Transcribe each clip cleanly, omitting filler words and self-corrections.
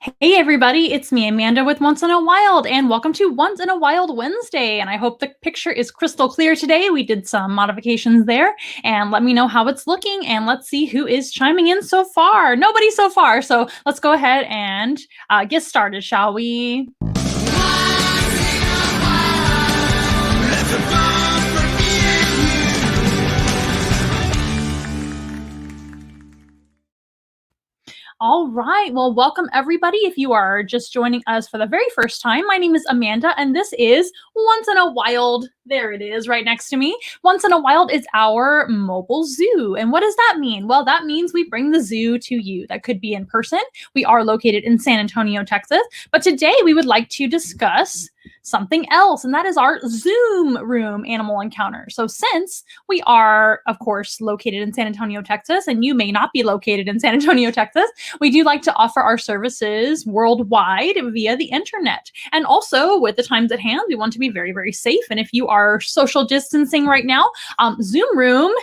Hey everybody, it's me, Amanda with Once in a Wild, and welcome to Once in a Wild Wednesday. And I hope the picture is crystal clear today. We did some modifications there, and let me know how it's looking, and let's see who is chiming in so far. Nobody so far, so let's go ahead and get started, shall we? All right. Well, welcome everybody. If you are just joining us for the very first time, my name is Amanda, and this is Once in a Wild. There it is right next to me. Once in a Wild is our mobile zoo. And what does that mean? Well, that means we bring the zoo to you. That could be in person. We are located in San Antonio, Texas. But today we would like to discuss something else, and that is our Zoom room animal encounter. So since we are, of course, located in San Antonio, Texas, and you may not be located in San Antonio, Texas, we do like to offer our services worldwide via the internet. And also, with the times at hand, we want to be very, very safe. And if you are social distancing right now, Zoom room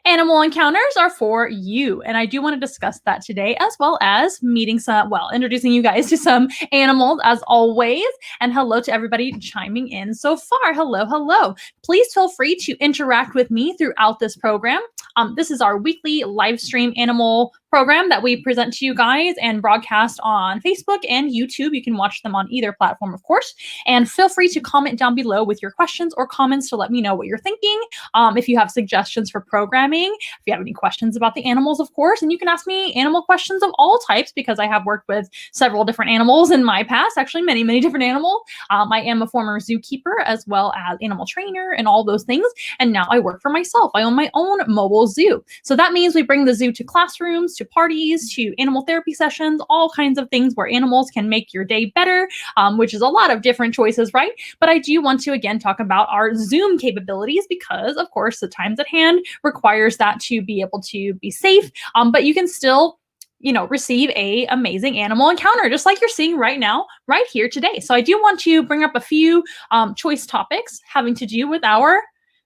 animal encounters are for you. And I do want to discuss that today, as well as introducing you guys to some animals as always. And hello to everybody chiming in so far. Hello, hello. Please feel free to interact with me throughout this program. This is our weekly live stream animal program that we present to you guys and broadcast on Facebook and YouTube. You can watch them on either platform, of course. And feel free to comment down below with your questions or comments to let me know what you're thinking. If you have suggestions for programming, if you have any questions about the animals, of course, and you can ask me animal questions of all types because I have worked with several different animals in my past, actually many, many different animals. I am a former zookeeper as well as animal trainer and all those things. And now I work for myself. I own my own mobile zoo. So that means we bring the zoo to classrooms, to parties, to animal therapy sessions, all kinds of things where animals can make your day better, which is a lot of different choices, right? But I do want to, again, talk about our Zoom capabilities because, of course, the times at hand requires that to be able to be safe, but you can still receive a amazing animal encounter, just like you're seeing right now, right here today. So I do want to bring up a few choice topics having to do with our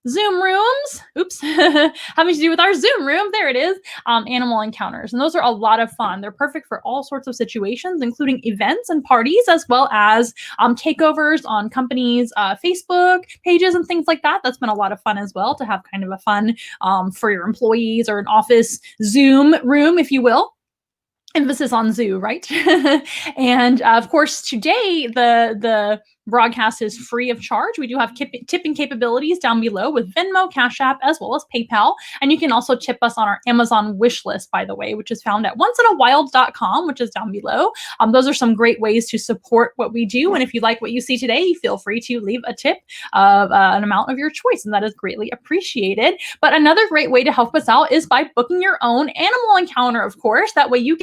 Zoom rooms. Oops. Having to do with our Zoom room. There it is. Animal encounters. And those are a lot of fun. They're perfect for all sorts of situations, including events and parties, as well as takeovers on companies' Facebook pages and things like that. That's been a lot of fun as well, to have kind of a fun for your employees or an office Zoom room, if you will. Emphasis on zoo, right? And of course, today the broadcast is free of charge. We do have tipping capabilities down below with Venmo, Cash App, as well as PayPal. And you can also tip us on our Amazon wish list, by the way, which is found at onceinawild.com, which is down below. Those are some great ways to support what we do. And if you like what you see today, feel free to leave a tip of an amount of your choice, and that is greatly appreciated. But another great way to help us out is by booking your own animal encounter, of course. That way you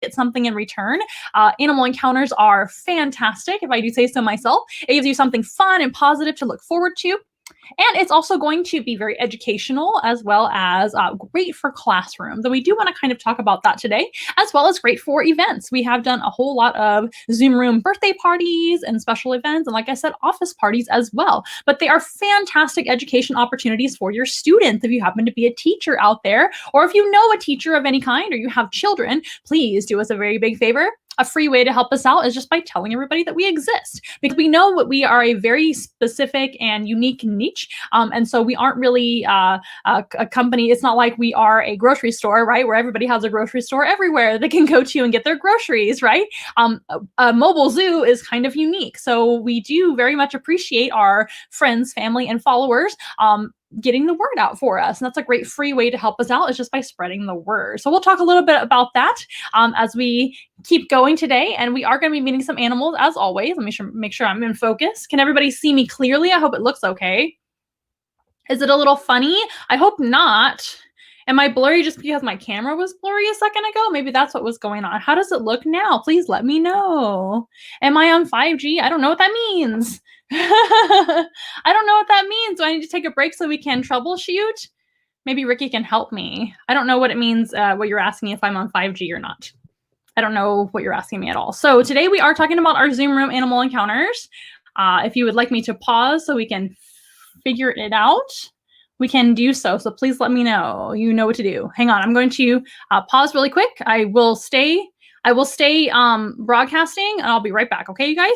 get something in return. Animal encounters are fantastic, if I do say so myself. It gives you something fun and positive to look forward to. And it's also going to be very educational, as well as great for classrooms. And we do want to kind of talk about that today, as well as great for events. We have done a whole lot of Zoom room birthday parties and special events, and like I said, office parties as well. But they are fantastic education opportunities for your students. If you happen to be a teacher out there, or if you know a teacher of any kind, or you have children, please do us a very big favor. A free way to help us out is just by telling everybody that we exist, because we know that we are a very specific and unique niche. And so we aren't really a company. It's not like we are a grocery store, right? Where everybody has a grocery store everywhere they can go to and get their groceries, right? A mobile zoo is kind of unique. So we do very much appreciate our friends, family, and followers getting the word out for us. And that's a great free way to help us out, is just by spreading the word. So we'll talk a little bit about that as we keep going today. And we are going to be meeting some animals as always. Let me make sure I'm in focus. Can everybody see me clearly? I hope it looks okay. Is it a little funny? I hope not. Am I blurry just because my camera was blurry a second ago? Maybe that's what was going on. How does it look now? Please let me know. Am I on 5G? I don't know what that means. I don't know what that means. Do I need to take a break so we can troubleshoot? Maybe Ricky can help me. I don't know what it means, what you're asking, if I'm on 5G or not. I don't know what you're asking me at all. So today we are talking about our Zoom room animal encounters. If you would like me to pause so we can figure it out, we can do so. So please let me know. You know what to do. Hang on. I'm going to pause really quick. I will stay I will stay broadcasting, and I'll be right back. Okay, you guys?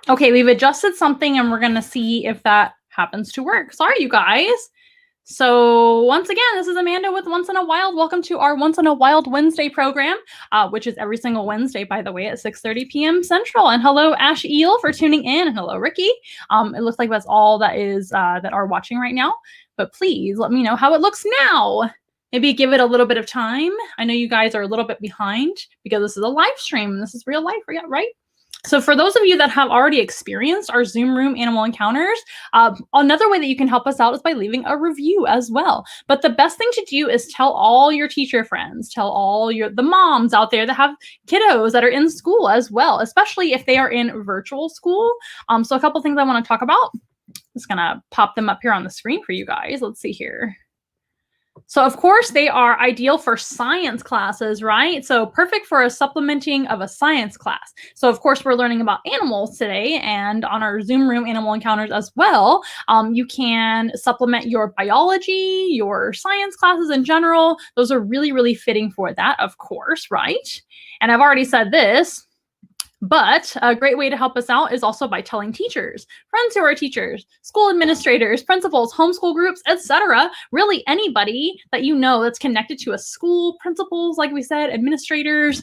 Okay, we've adjusted something and we're going to see if that happens to work. Sorry, you guys. So once again, this is Amanda with Once in a Wild. Welcome to our Once in a Wild Wednesday program, which is every single Wednesday, by the way, at 6:30 p.m. Central. And hello, Ash Eel, for tuning in. And hello, Ricky. It looks like that's all that is that are watching right now. But please let me know how it looks now. Maybe give it a little bit of time. I know you guys are a little bit behind because this is a live stream. This is real life, right? So for those of you that have already experienced our Zoom room animal encounters, another way that you can help us out is by leaving a review as well. But the best thing to do is tell all your teacher friends, tell all the moms out there that have kiddos that are in school as well, especially if they are in virtual school. So a couple things I want to talk about. I'm just gonna pop them up here on the screen for you guys. Let's see here. So of course they are ideal for science classes, right? So perfect for a supplementing of a science class. So of course we're learning about animals today, and on our Zoom room animal encounters as well, you can supplement your biology, your science classes in general. Those are really, really fitting for that, of course, right? And I've already said this, but a great way to help us out is also by telling teachers, friends who are teachers, school administrators, principals, homeschool groups, etc. Really anybody that you know that's connected to a school, principals, like we said, administrators.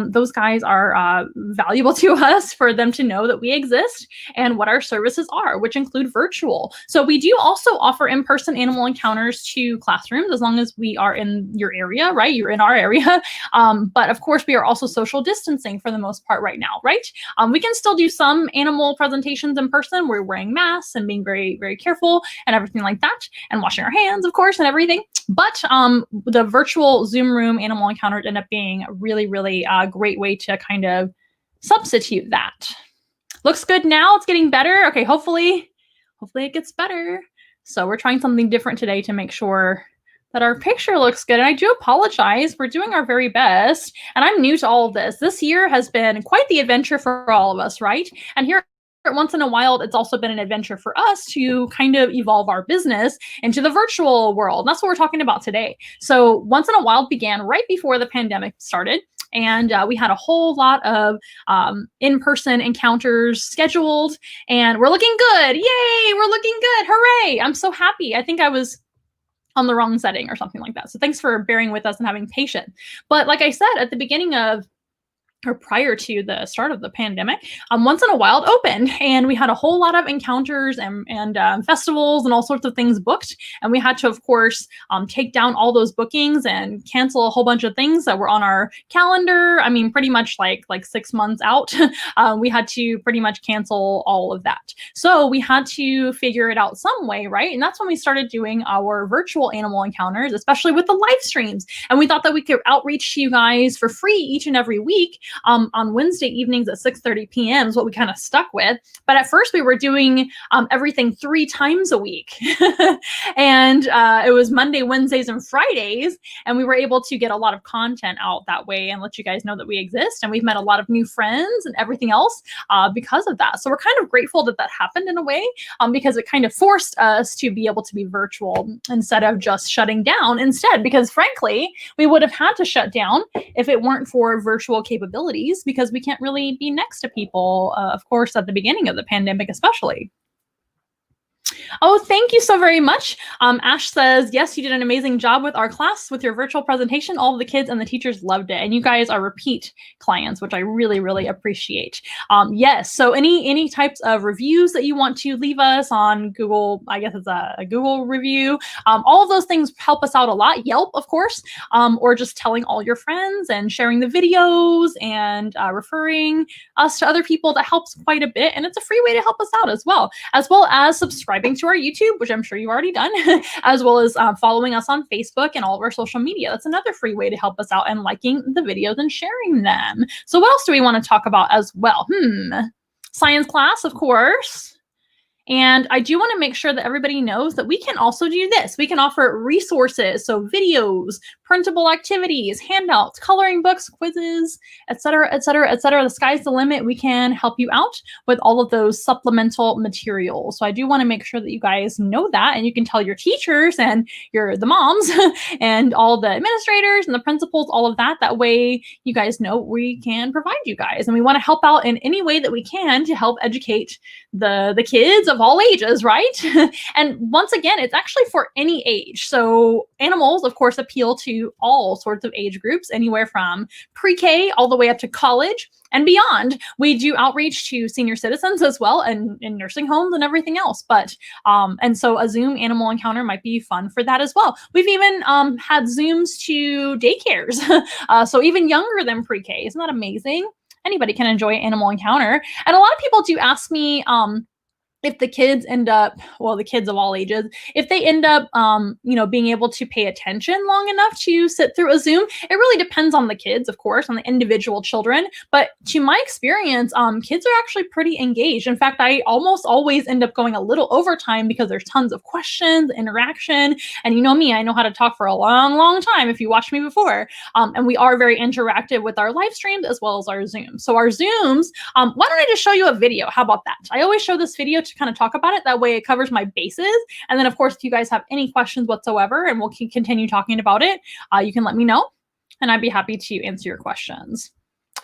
Those guys are valuable to us for them to know that we exist and what our services are, which include virtual. So we do also offer in-person animal encounters to classrooms as long as we are in your area, right? You're in our area. But of course, we are also social distancing for the most part right now, right? We can still do some animal presentations in person. We're wearing masks and being very, very careful and everything like that, and washing our hands, of course, and everything. But the virtual Zoom room animal encounters end up being a really, really great way to kind of substitute that. Looks good now. It's getting better. Okay, hopefully it gets better. So we're trying something different today to make sure that our picture looks good. And I do apologize. We're doing our very best. And I'm new to all of this. This year has been quite the adventure for all of us, right? And here at Once in a Wild, it's also been an adventure for us to kind of evolve our business into the virtual world. And that's what we're talking about today. So Once in a Wild began right before the pandemic started. And we had a whole lot of in-person encounters scheduled. And we're looking good. Yay, we're looking good. Hooray. I'm so happy. I think I was on the wrong setting or something like that. So thanks for bearing with us and having patience. But like I said, at the beginning of or prior to the start of the pandemic, Once in a Wild opened, and we had a whole lot of encounters and festivals and all sorts of things booked. And we had to, of course, take down all those bookings and cancel a whole bunch of things that were on our calendar. I mean, pretty much like 6 months out, we had to pretty much cancel all of that. So we had to figure it out some way, right? And that's when we started doing our virtual animal encounters, especially with the live streams. And we thought that we could outreach to you guys for free each and every week. On Wednesday evenings at 6:30 p.m. is what we kind of stuck with. But at first we were doing everything 3 times a week. And it was Monday, Wednesdays, and Fridays. And we were able to get a lot of content out that way and let you guys know that we exist. And we've met a lot of new friends and everything else because of that. So we're kind of grateful that that happened in a way because it kind of forced us to be able to be virtual instead of just shutting down instead. Because frankly, we would have had to shut down if it weren't for virtual capabilities, because we can't really be next to people, of course, at the beginning of the pandemic, especially. Oh, thank you so very much. Ash says, yes, you did an amazing job with our class with your virtual presentation. All of the kids and the teachers loved it. And you guys are repeat clients, which I really, really appreciate. Yes, so any types of reviews that you want to leave us on Google, I guess it's a Google review, all of those things help us out a lot. Yelp, of course, or just telling all your friends and sharing the videos and referring us to other people. That helps quite a bit. And it's a free way to help us out as well as subscribing to our YouTube, which I'm sure you've already done, as well as following us on Facebook and all of our social media. That's another free way to help us out, and liking the videos and sharing them. So what else do we want to talk about as well? Science class, of course. And I do want to make sure that everybody knows that we can also do this. We can offer resources, so videos, printable activities, handouts, coloring books, quizzes, etc., etc., etc. The sky's the limit. We can help you out with all of those supplemental materials. So I do want to make sure that you guys know that, and you can tell your teachers and the moms and all the administrators and the principals, all of that. That way you guys know we can provide you guys. And we want to help out in any way that we can to help educate the kids of all ages, right? And once again, it's actually for any age. So animals, of course, appeal to all sorts of age groups, anywhere from pre-K all the way up to college and beyond. We do outreach to senior citizens as well, and in nursing homes and everything else. But and so a Zoom animal encounter might be fun for that as well. We've even had Zooms to daycares, so even younger than pre-K. Isn't that amazing? Anybody can enjoy animal encounter. And a lot of people do ask me, if the kids end up, well, the kids of all ages, if they end up, being able to pay attention long enough to sit through a Zoom. It really depends on the kids, of course, on the individual children. But to my experience, kids are actually pretty engaged. In fact, I almost always end up going a little overtime because there's tons of questions, interaction. And you know me, I know how to talk for a long, long time if you watched me before. And we are very interactive with our live streams as well as our Zooms. So our Zooms, why don't I just show you a video? How about that? I always show this video to kind of talk about it. That way it covers my bases. And then, of course, if you guys have any questions whatsoever and we'll continue talking about it, you can let me know and I'd be happy to answer your questions.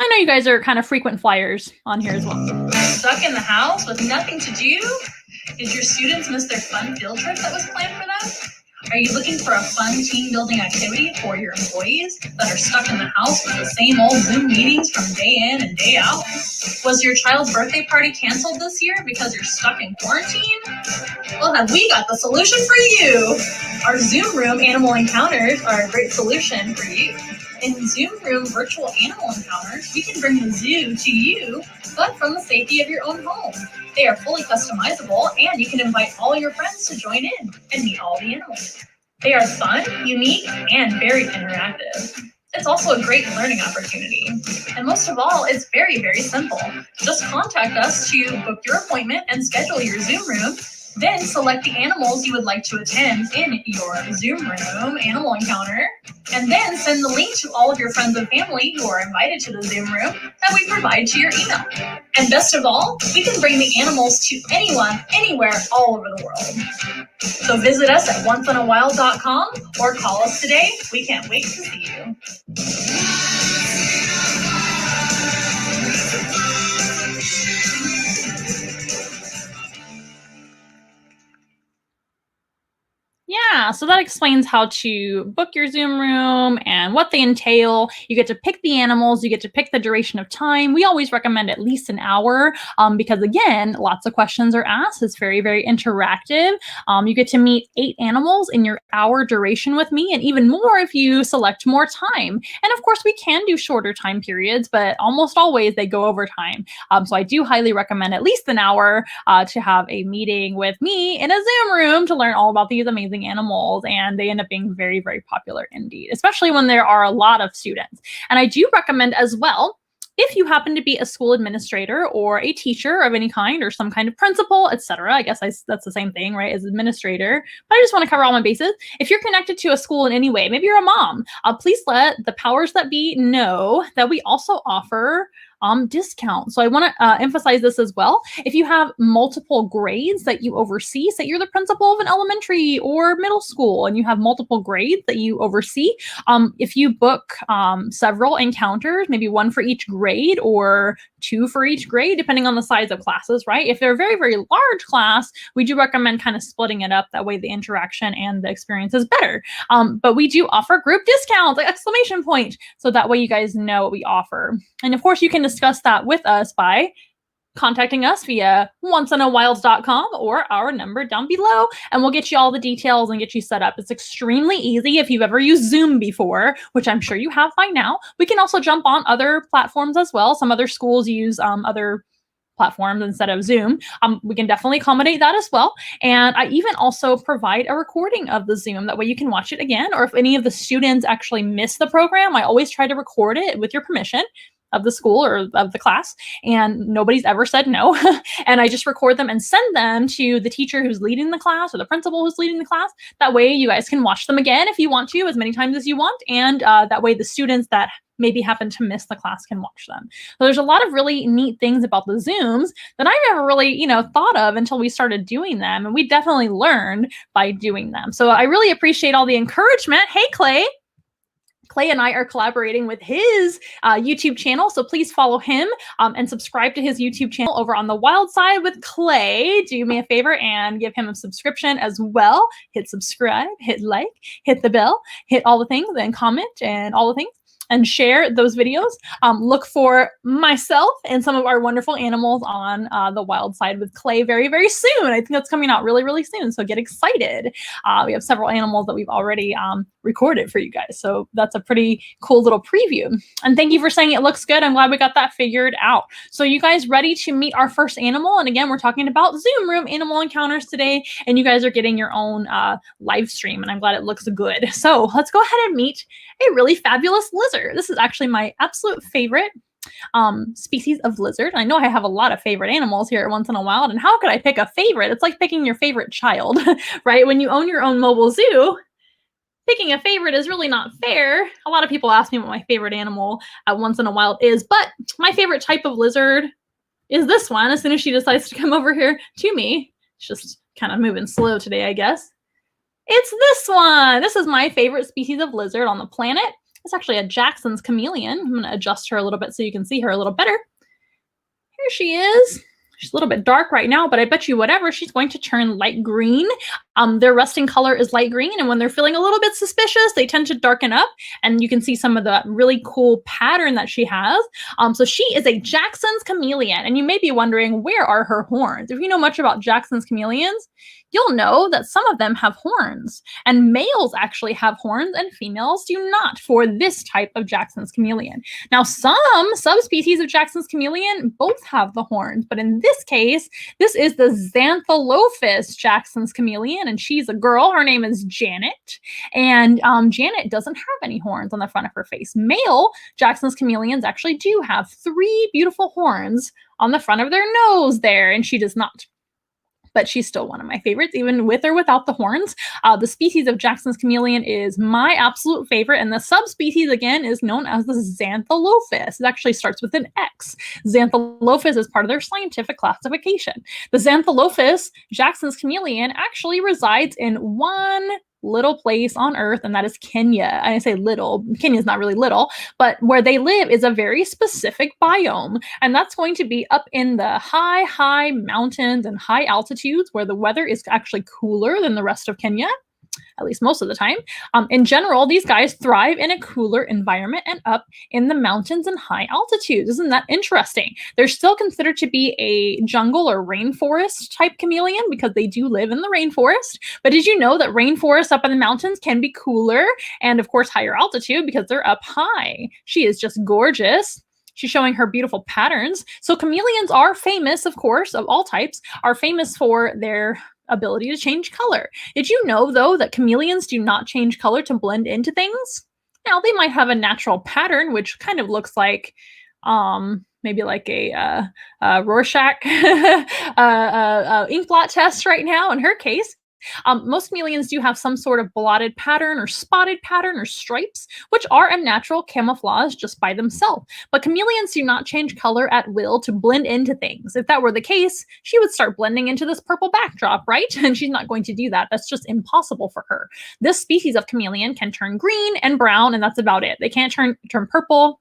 I know you guys are kind of frequent flyers on here as well. Stuck in the house with nothing to do? Did your students miss their fun field trip that was planned for them? Are you looking for a fun team building activity for your employees that are stuck in the house with the same old Zoom meetings from day in and day out? Was your child's birthday party canceled this year because you're stuck in quarantine? Well, have we got the solution for you? Our Zoom Room Animal Encounters are a great solution for you. In Zoom Room virtual animal encounters, we can bring the zoo to you, but from the safety of your own home. They are fully customizable, and you can invite all your friends to join in and meet all the animals. They are fun, unique, and very interactive. It's also a great learning opportunity. And most of all, it's very, very simple. Just contact us to book your appointment and schedule your Zoom room. Then select the animals you would like to attend in your Zoom Room animal encounter, and then send the link to all of your friends and family who are invited to the Zoom room that we provide to your email. And best of all, we can bring the animals to anyone, anywhere, all over the world. So visit us at onceinawild.com or call us today. We can't wait to see you. Yeah, so that explains how to book your Zoom room and what they entail. You get to pick the animals, you get to pick the duration of time. We always recommend at least an hour because, again, lots of questions are asked. It's very, very interactive. You get to meet 8 animals in your hour duration with me, and even more if you select more time. And of course, we can do shorter time periods, but almost always they go over time. So I do highly recommend at least an hour to have a meeting with me in a Zoom room to learn all about these amazing animals, and they end up being very, very popular indeed, especially when there are a lot of students. And I do recommend as well, if you happen to be a school administrator or a teacher of any kind or some kind of principal, etc. I guess that's the same thing, right, as administrator, but I just want to cover all my bases. If you're connected to a school in any way, maybe you're a mom, please let the powers that be know that we also offer discount. So I want to emphasize this as well. If you have multiple grades that you oversee, say you're the principal of an elementary or middle school and you have multiple grades that you oversee, if you book several encounters, maybe one for each grade or two for each grade, depending on the size of classes, right? If they're a very, very large class, we do recommend kind of splitting it up. That way the interaction and the experience is better. But we do offer group discounts, like exclamation point. So that way you guys know what we offer. And of course, you can discuss that with us by contacting us via onceinawild.com or our number down below, and we'll get you all the details and get you set up. It's extremely easy. If you've ever used Zoom before, which I'm sure you have by now, we can also jump on other platforms as well. Some other schools use other platforms instead of Zoom. We can definitely accommodate that as well. And I even also provide a recording of the Zoom. That way you can watch it again, or if any of the students actually miss the program, I always try to record it with your permission of the school or of the class, and nobody's ever said no. And I just record them and send them to the teacher who's leading the class or the principal who's leading the class. That way you guys can watch them again if you want to, as many times as you want. And that way the students that maybe happen to miss the class can watch them. So there's a lot of really neat things about the Zooms that I never really, thought of until we started doing them. And we definitely learned by doing them. So I really appreciate all the encouragement. Hey, Clay. Clay and I are collaborating with his YouTube channel, so please follow him and subscribe to his YouTube channel over on the Wild Side with Clay. Do me a favor and give him a subscription as well. Hit subscribe, hit like, hit the bell, hit all the things, and comment and all the things, and share those videos. Look for myself and some of our wonderful animals on the Wild Side with Clay very, very soon. I think that's coming out really, really soon, so get excited. We have several animals that we've already recorded for you guys, so that's a pretty cool little preview. And thank you for saying it looks good. I'm glad we got that figured out. So you guys ready to meet our first animal? And again, we're talking about Zoom Room animal encounters today, and you guys are getting your own live stream, and I'm glad it looks good. So let's go ahead and meet a really fabulous lizard. This is actually my absolute favorite species of lizard. I know I have a lot of favorite animals here at Once in a Wild, and how could I pick a favorite? It's like picking your favorite child, right? When you own your own mobile zoo, picking a favorite is really not fair. A lot of people ask me what my favorite animal at Once in a Wild is, but my favorite type of lizard is this one. As soon as she decides to come over here to me, it's just kind of moving slow today, I guess. It's this one. This is my favorite species of lizard on the planet. It's actually a Jackson's chameleon. I'm going to adjust her a little bit so you can see her a little better. Here she is. She's a little bit dark right now, but I bet you whatever, she's going to turn light green. Their resting color is light green, and when they're feeling a little bit suspicious, they tend to darken up, and you can see some of the really cool pattern that she has. So she is a Jackson's chameleon, and you may be wondering, where are her horns? If you know much about Jackson's chameleons, you'll know that some of them have horns, and males actually have horns and females do not for this type of Jackson's chameleon. Now, some subspecies of Jackson's chameleon both have the horns, but in this case, this is the Xantholophus Jackson's chameleon, and she's a girl. Her name is Janet, and Janet doesn't have any horns on the front of her face. Male Jackson's chameleons actually do have 3 beautiful horns on the front of their nose there, and she does not. But she's still one of my favorites, even with or without the horns. The species of Jackson's chameleon is my absolute favorite, and the subspecies, again, is known as the Xantholophus. It actually starts with an X. Xantholophus is part of their scientific classification. The Xantholophus Jackson's chameleon actually resides in one little place on Earth, and that is Kenya. I say little. Kenya's not really little, but where they live is a very specific biome, and that's going to be up in the high mountains and high altitudes where the weather is actually cooler than the rest of Kenya, at least most of the time. In general, these guys thrive in a cooler environment and up in the mountains and high altitudes. Isn't that interesting? They're still considered to be a jungle or rainforest type chameleon because they do live in the rainforest. But did you know that rainforests up in the mountains can be cooler and, of course, higher altitude because they're up high? She is just gorgeous. She's showing her beautiful patterns. So chameleons are famous, of course, of all types, are famous for their ability to change color. Did you know, though, that chameleons do not change color to blend into things? Now, they might have a natural pattern, which kind of looks like maybe like a Rorschach ink blot test right now in her case. Most chameleons do have some sort of blotted pattern or spotted pattern or stripes, which are a natural camouflage just by themselves. But chameleons do not change color at will to blend into things. If that were the case, she would start blending into this purple backdrop, right? And she's not going to do that. That's just impossible for her. This species of chameleon can turn green and brown, and that's about it. They can't turn purple.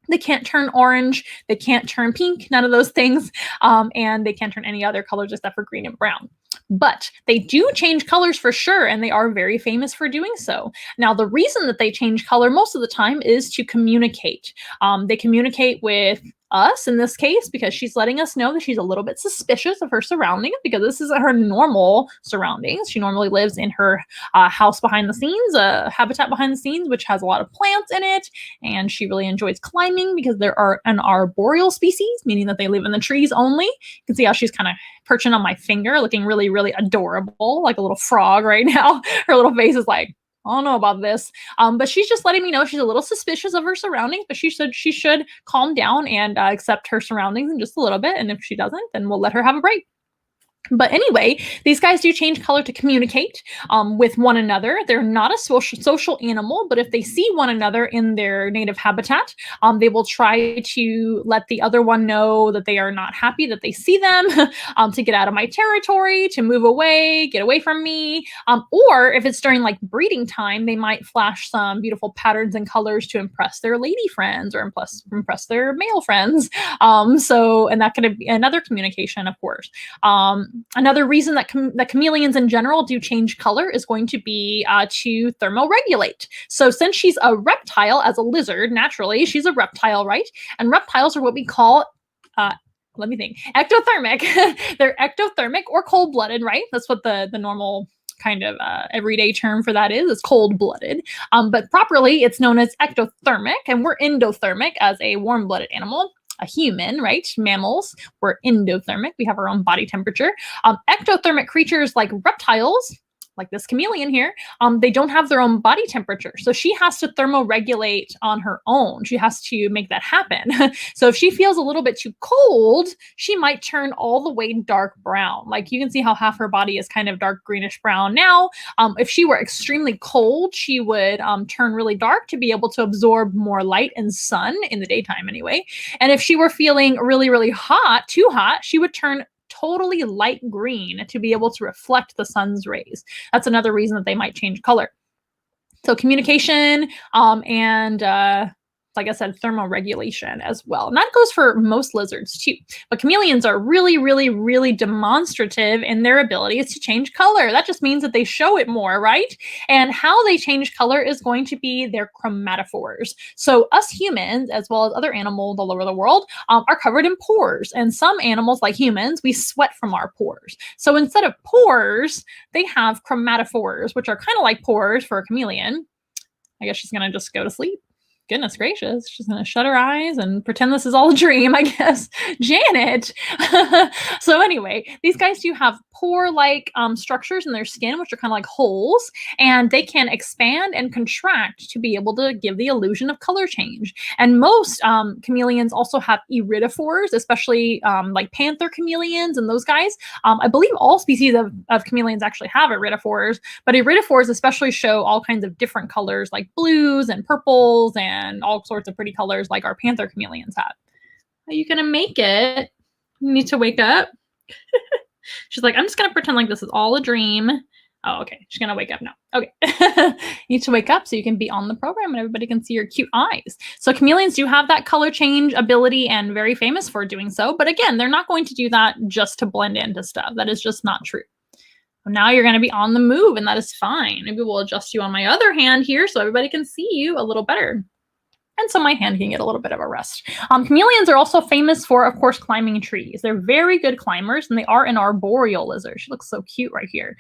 They can't turn orange. They can't turn pink. None of those things. And they can't turn any other colors except for green and brown. But they do change colors for sure, and they are very famous for doing so. Now, the reason that they change color most of the time is to communicate. They communicate with us in this case because she's letting us know that she's a little bit suspicious of her surroundings because this isn't her normal surroundings. She normally lives in her house behind the scenes, a habitat behind the scenes, which has a lot of plants in it. And she really enjoys climbing because there are an arboreal species, meaning that they live in the trees only. You can see how she's kind of perching on my finger, looking really, really adorable, like a little frog right now. Her little face is like, I don't know about this. But she's just letting me know she's a little suspicious of her surroundings, but she should calm down and accept her surroundings in just a little bit. And if she doesn't, then we'll let her have a break. But anyway, these guys do change color to communicate with one another. They're not a social animal, but if they see one another in their native habitat, they will try to let the other one know that they are not happy that they see them, to get out of my territory, to move away, get away from me. Or if it's during like breeding time, they might flash some beautiful patterns and colors to impress their lady friends or impress their male friends. And that could be another communication, of course. Another reason that chameleons in general do change color is going to be to thermoregulate. So since she's a reptile, as a lizard, naturally, she's a reptile, right? And reptiles are what we call, let me think, ectothermic. They're ectothermic or cold-blooded, right? That's what the normal kind of everyday term for that is cold-blooded. But properly, it's known as ectothermic, and we're endothermic as a warm-blooded animal. A human, right? Mammals, we're endothermic. We have our own body temperature. Ectothermic creatures like reptiles, like this chameleon here, they don't have their own body temperature. So she has to thermoregulate on her own. She has to make that happen. So if she feels a little bit too cold, she might turn all the way dark brown. Like you can see how half her body is kind of dark greenish brown now. If she were extremely cold, she would turn really dark to be able to absorb more light and sun in the daytime anyway. And if she were feeling really, really hot, too hot, she would turn totally light green to be able to reflect the sun's rays. That's another reason that they might change color. So communication and like I said, thermoregulation as well. And that goes for most lizards too. But chameleons are really, really, really demonstrative in their abilities to change color. That just means that they show it more, right? And how they change color is going to be their chromatophores. So us humans, as well as other animals all over the world, are covered in pores. And some animals, like humans, we sweat from our pores. So instead of pores, they have chromatophores, which are kind of like pores for a chameleon. I guess she's going to just go to sleep. Goodness gracious, she's gonna shut her eyes and pretend this is all a dream, I guess. Janet. So anyway, these guys do have pore-like structures in their skin, which are kind of like holes, and they can expand and contract to be able to give the illusion of color change. And most chameleons also have iridophores, especially like panther chameleons and those guys. I believe all species of chameleons actually have iridophores, but iridophores especially show all kinds of different colors like blues and purples and all sorts of pretty colors like our panther chameleons have. Are you gonna make it? You need to wake up. She's like, I'm just gonna pretend like this is all a dream. Oh, okay. She's gonna wake up now. Okay. You need to wake up so you can be on the program and everybody can see your cute eyes. So chameleons do have that color change ability and very famous for doing so. But again, they're not going to do that just to blend into stuff. That is just not true. Now you're going to be on the move, and that is fine. Maybe we'll adjust you on my other hand here so everybody can see you a little better. And so my hand can get a little bit of a rest. Chameleons are also famous for, of course, climbing trees. They're very good climbers, and they are an arboreal lizard. She looks so cute right here.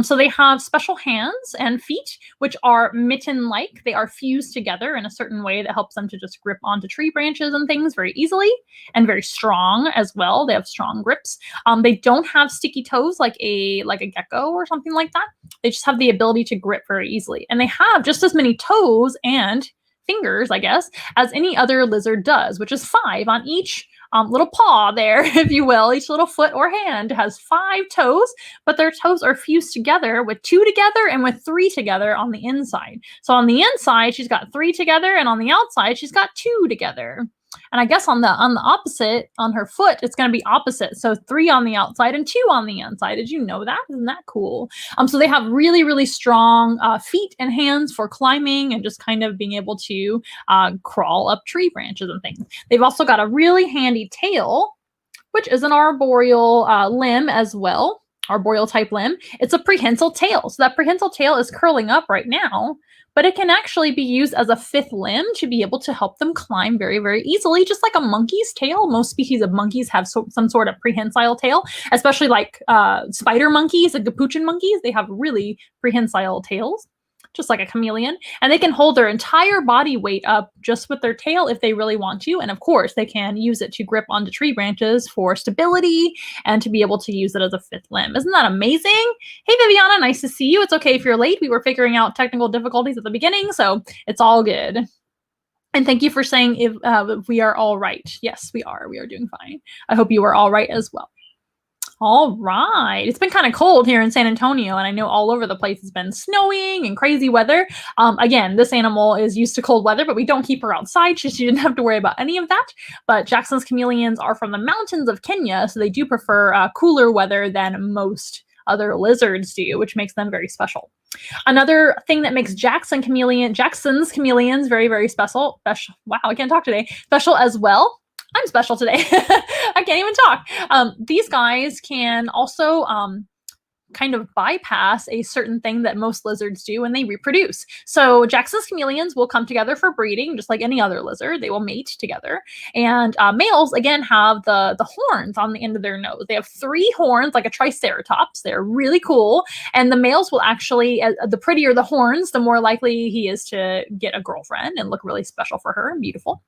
So they have special hands and feet, which are mitten-like. They are fused together in a certain way that helps them to just grip onto tree branches and things very easily, and very strong as well. They have strong grips. They don't have sticky toes like a gecko or something like that. They just have the ability to grip very easily. And they have just as many toes and fingers, I guess, as any other lizard does, which is 5 on each little paw there, if you will. Each little foot or hand has 5 toes, but their toes are fused together with 2 together and with 3 together on the inside. So on the inside, she's got 3 together, and on the outside, she's got 2 together. And I guess on the opposite, on her foot, it's going to be opposite. So 3 on the outside and 2 on the inside. Did you know that? Isn't that cool? So they have really, really strong feet and hands for climbing and just kind of being able to crawl up tree branches and things. They've also got a really handy tail, which is an arboreal limb as well, arboreal type limb. It's a prehensile tail. So that prehensile tail is curling up right now, but it can actually be used as a 5th limb to be able to help them climb very, very easily, just like a monkey's tail. Most species of monkeys have some sort of prehensile tail, especially like spider monkeys and capuchin monkeys. They have really prehensile tails, just like a chameleon, and they can hold their entire body weight up just with their tail if they really want to. And of course, they can use it to grip onto tree branches for stability and to be able to use it as a 5th limb. Isn't that amazing? Hey, Viviana, nice to see you. It's okay if you're late. We were figuring out technical difficulties at the beginning, so it's all good. And thank you for saying if we are all right. Yes, we are. We are doing fine. I hope you are all right as well. All right. It's been kind of cold here in San Antonio, and I know all over the place it's been snowing and crazy weather. Again, this animal is used to cold weather, but we don't keep her outside, so she didn't have to worry about any of that. But Jackson's chameleons are from the mountains of Kenya, so they do prefer cooler weather than most other lizards do, which makes them very special. Another thing that makes Jackson's chameleons very, very special. Wow, I can't talk today. Special as well. I'm special today. I can't even talk. These guys can also kind of bypass a certain thing that most lizards do when they reproduce. So Jackson's chameleons will come together for breeding, just like any other lizard. They will mate together. And males, again, have the horns on the end of their nose. They have 3 horns, like a triceratops. They're really cool. And the males will actually, the prettier the horns, the more likely he is to get a girlfriend and look really special for her and beautiful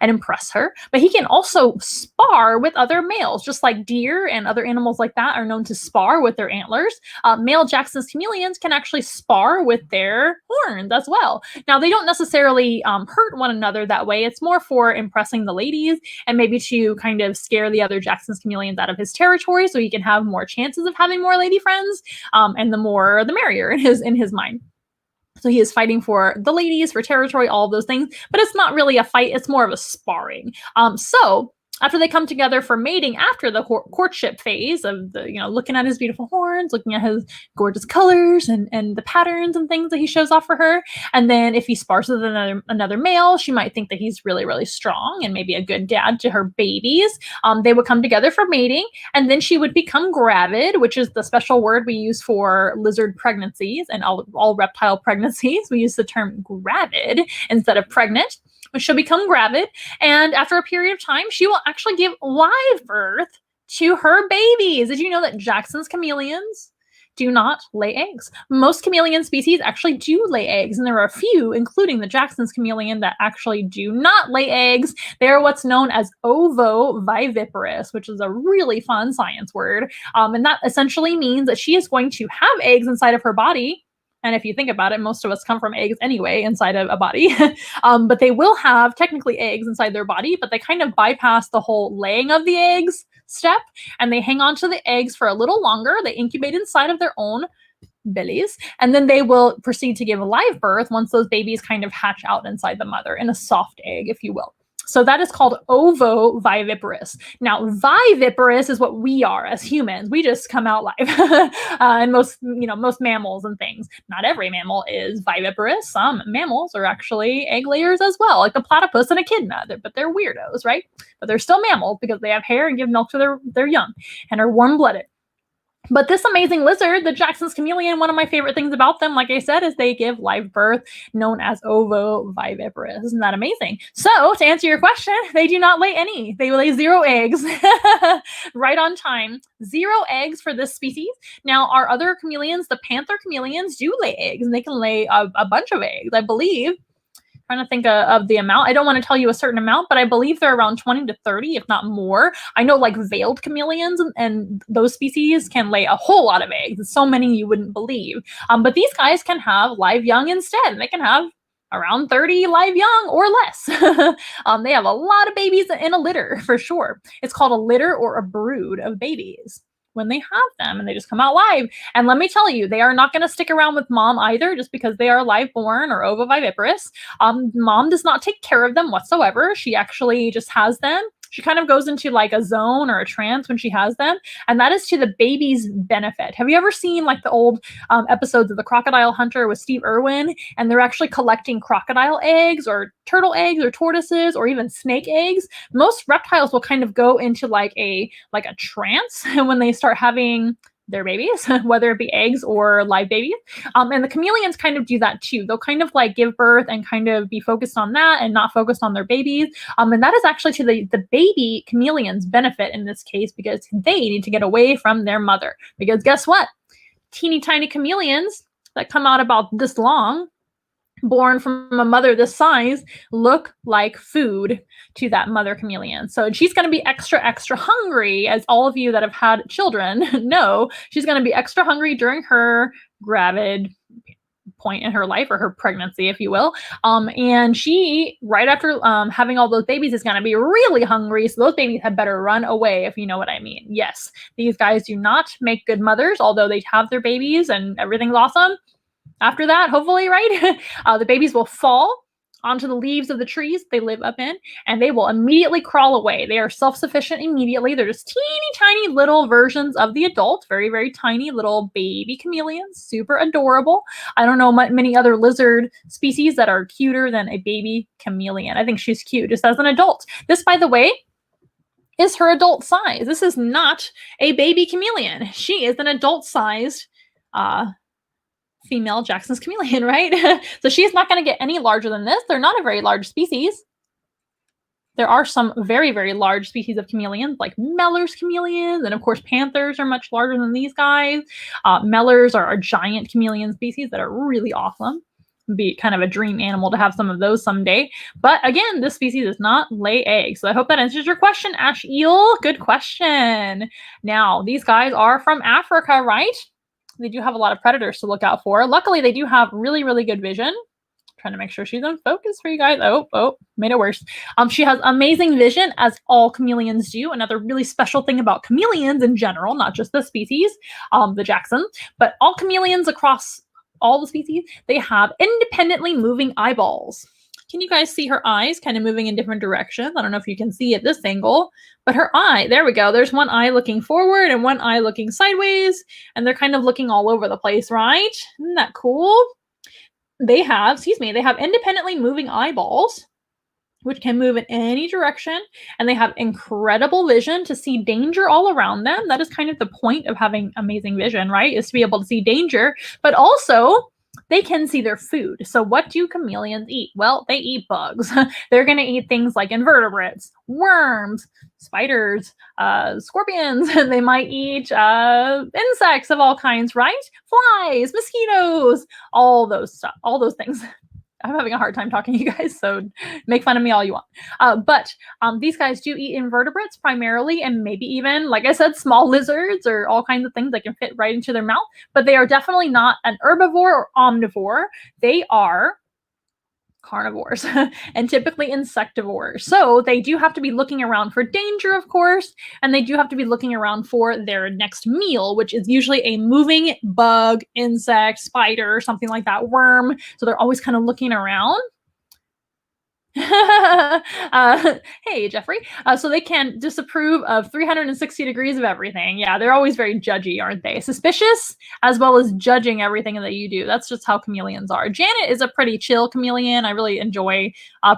and impress her. But he can also spar with other males, just like deer and other animals like that are known to spar with their antlers. Male Jackson's chameleons can actually spar with their horns as well. Now, they don't necessarily hurt one another that way. It's more for impressing the ladies and maybe to kind of scare the other Jackson's chameleons out of his territory so he can have more chances of having more lady friends. And the more, the merrier in his mind. So he is fighting for the ladies, for territory, all of those things. But it's not really a fight. It's more of a sparring. So after they come together for mating, after the courtship phase of the, looking at his beautiful horns, looking at his gorgeous colors and the patterns and things that he shows off for her. And then if he spars with another male, she might think that he's really, really strong and maybe a good dad to her babies. They would come together for mating, and then she would become gravid, which is the special word we use for lizard pregnancies and all reptile pregnancies. We use the term gravid instead of pregnant. She'll become gravid, and after a period of time, she will actually give live birth to her babies. Did you know that Jackson's chameleons do not lay eggs? Most chameleon species actually do lay eggs, and there are a few, including the Jackson's chameleon, that actually do not lay eggs. They're what's known as ovoviviparous, which is a really fun science word, and that essentially means that she is going to have eggs inside of her body. And if you think about it, most of us come from eggs anyway inside of a body. But they will have technically eggs inside their body, but they kind of bypass the whole laying of the eggs step, and they hang on to the eggs for a little longer. They incubate inside of their own bellies, and then they will proceed to give live birth once those babies kind of hatch out inside the mother in a soft egg, if you will. So that is called ovoviviparous. Now, viviparous is what we are as humans. We just come out live. And most mammals and things. Not every mammal is viviparous. Some mammals are actually egg layers as well, like the platypus and echidna. But they're weirdos, right? But they're still mammals because they have hair and give milk to their young and are warm-blooded. But this amazing lizard, the Jackson's chameleon, one of my favorite things about them, like I said, is they give live birth, known as ovoviviparous. Isn't that amazing? So, to answer your question, they do not lay any. They lay 0 eggs. Right on time. 0 eggs for this species. Now, our other chameleons, the panther chameleons, do lay eggs, and they can lay a bunch of eggs, I believe. Trying to think of the amount. I don't want to tell you a certain amount, but I believe they're around 20 to 30, if not more. I know like veiled chameleons and those species can lay a whole lot of eggs. So many you wouldn't believe. But these guys can have live young instead. And they can have around 30 live young or less. They have a lot of babies in a litter for sure. It's called a litter or a brood of babies when they have them and they just come out live. And let me tell you, they are not going to stick around with mom either just because they are live born or ovoviviparous. Mom does not take care of them whatsoever. She actually just has them. She kind of goes into like a zone or a trance when she has them, and that is to the baby's benefit. Have you ever seen like the old episodes of The Crocodile Hunter with Steve Irwin, and they're actually collecting crocodile eggs or turtle eggs or tortoises or even snake eggs? Most reptiles will kind of go into like a trance when they start having their babies, whether it be eggs or live babies. And the chameleons kind of do that too. They'll kind of like give birth and kind of be focused on that and not focused on their babies. And that is actually to the baby chameleons' benefit in this case, because they need to get away from their mother. Because guess what? Teeny tiny chameleons that come out about this long, born from a mother this size, look like food to that mother chameleon. So she's going to be extra hungry, as all of you that have had children know. She's going to be extra hungry during her gravid point in her life, or her pregnancy, if you will. And she, right after having all those babies, is going to be really hungry. So those babies had better run away, if you know what I mean. Yes, these guys do not make good mothers, although they have their babies and everything's awesome. After that, hopefully, right, the babies will fall onto the leaves of the trees they live up in, and they will immediately crawl away. They are self-sufficient immediately. They're just teeny tiny little versions of the adult, very, very tiny little baby chameleons, super adorable. I don't know many other lizard species that are cuter than a baby chameleon. I think she's cute just as an adult. This, by the way, is her adult size. This is not a baby chameleon. She is an adult-sized female Jackson's chameleon, right? So she's not going to get any larger than this. They're not a very large species. There are some very, very large species of chameleons, like Meller's chameleons, and of course panthers are much larger than these guys. Mellers are a giant chameleon species that are really awesome. Be kind of a dream animal to have some of those someday. But again, this species does not lay eggs. So I hope that answers your question, Ash Eel. Good question. Now, these guys are from Africa, right? They do have a lot of predators to look out for. Luckily, they do have really, really good vision. Trying to make sure she's in focus for you guys. Oh, made it worse. She has amazing vision, as all chameleons do. Another really special thing about chameleons in general, not just the species, the Jackson, but all chameleons across all the species, they have independently moving eyeballs. Can you guys see her eyes kind of moving in different directions? I don't know if you can see at this angle, but her eye, there we go. There's one eye looking forward and one eye looking sideways, and they're kind of looking all over the place, right? Isn't that cool? They have independently moving eyeballs, which can move in any direction, and they have incredible vision to see danger all around them. That is kind of the point of having amazing vision, right? Is to be able to see danger, but also they can see their food. So what do chameleons eat? Well, they eat bugs. They're going to eat things like invertebrates, worms, spiders, scorpions. They might eat insects of all kinds, right? Flies, mosquitoes, all those things. I'm having a hard time talking to you guys, so make fun of me all you want. But these guys do eat invertebrates primarily, and maybe even, like I said, small lizards or all kinds of things that can fit right into their mouth. But they are definitely not an herbivore or omnivore. They are carnivores and typically insectivores. So they do have to be looking around for danger, of course, and they do have to be looking around for their next meal, which is usually a moving bug, insect, spider, something like that, worm. So they're always kind of looking around. Hey, Jeffrey. So they can disapprove of 360 degrees of everything. Yeah, they're always very judgy, aren't they? Suspicious, as well as judging everything that you do. That's just how chameleons are. Janet is a pretty chill chameleon. I really enjoy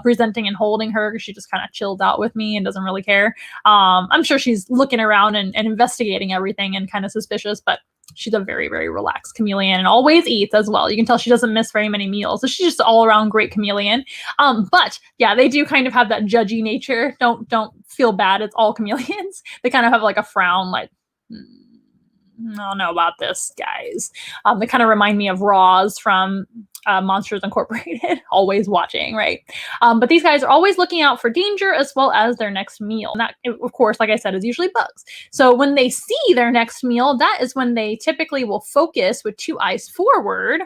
presenting and holding her because she just kind of chills out with me and doesn't really care. I'm sure she's looking around and investigating everything and kind of suspicious, but she's a very, very relaxed chameleon and always eats as well. You can tell she doesn't miss very many meals. So she's just all around great chameleon. But yeah, they do kind of have that judgy nature. Don't feel bad. It's all chameleons. They kind of have like a frown, like, I don't know about this, guys. They kind of remind me of Roz from Monsters Incorporated, always watching, right? But these guys are always looking out for danger as well as their next meal. And that, of course, like I said, is usually bugs. So when they see their next meal, that is when they typically will focus with two eyes forward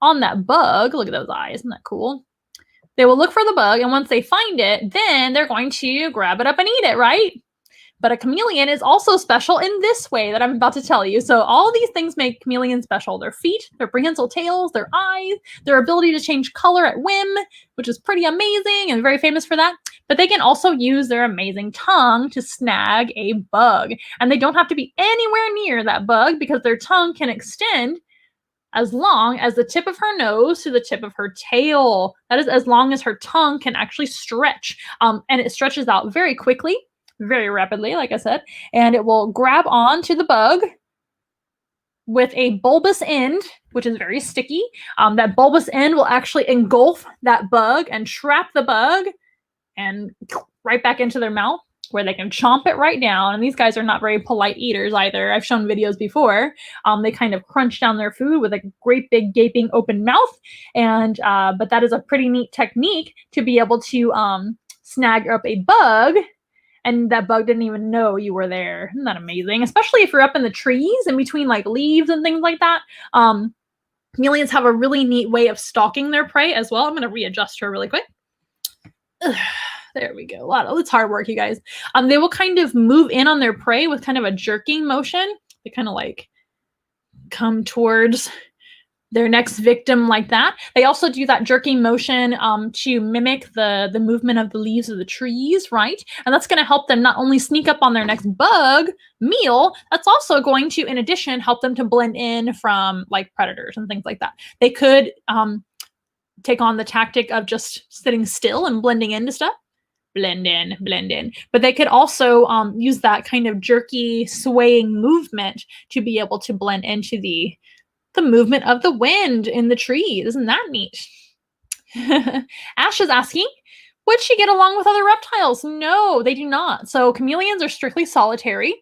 on that bug. Look at those eyes. Isn't that cool? They will look for the bug, and once they find it, then they're going to grab it up and eat it, right? But a chameleon is also special in this way that I'm about to tell you. So all these things make chameleons special. Their feet, their prehensile tails, their eyes, their ability to change color at whim, which is pretty amazing and very famous for that. But they can also use their amazing tongue to snag a bug. And they don't have to be anywhere near that bug because their tongue can extend as long as the tip of her nose to the tip of her tail. That is as long as her tongue can actually stretch. And it stretches out very quickly, very rapidly, like I said, and it will grab onto the bug with a bulbous end, which is very sticky. That bulbous end will actually engulf that bug and trap the bug and right back into their mouth where they can chomp it right down. And these guys are not very polite eaters either. I've shown videos before. They kind of crunch down their food with a great big gaping open mouth. And but that is a pretty neat technique to be able to snag up a bug, and that bug didn't even know you were there. Isn't that amazing? Especially if you're up in the trees in between like leaves and things like that. Chameleons have a really neat way of stalking their prey as well. I'm going to readjust her really quick. Ugh, there we go. It's hard work, you guys. They will kind of move in on their prey with kind of a jerking motion. They kind of like come towards their next victim like that. They also do that jerking motion to mimic the movement of the leaves of the trees, right? And that's going to help them not only sneak up on their next bug meal, that's also going to, in addition, help them to blend in from like predators and things like that. They could take on the tactic of just sitting still and blending into stuff. Blend in. But they could also use that kind of jerky, swaying movement to be able to blend into the movement of the wind in the trees. Isn't that neat? Ash is asking, would she get along with other reptiles? No, they do not. So chameleons are strictly solitary.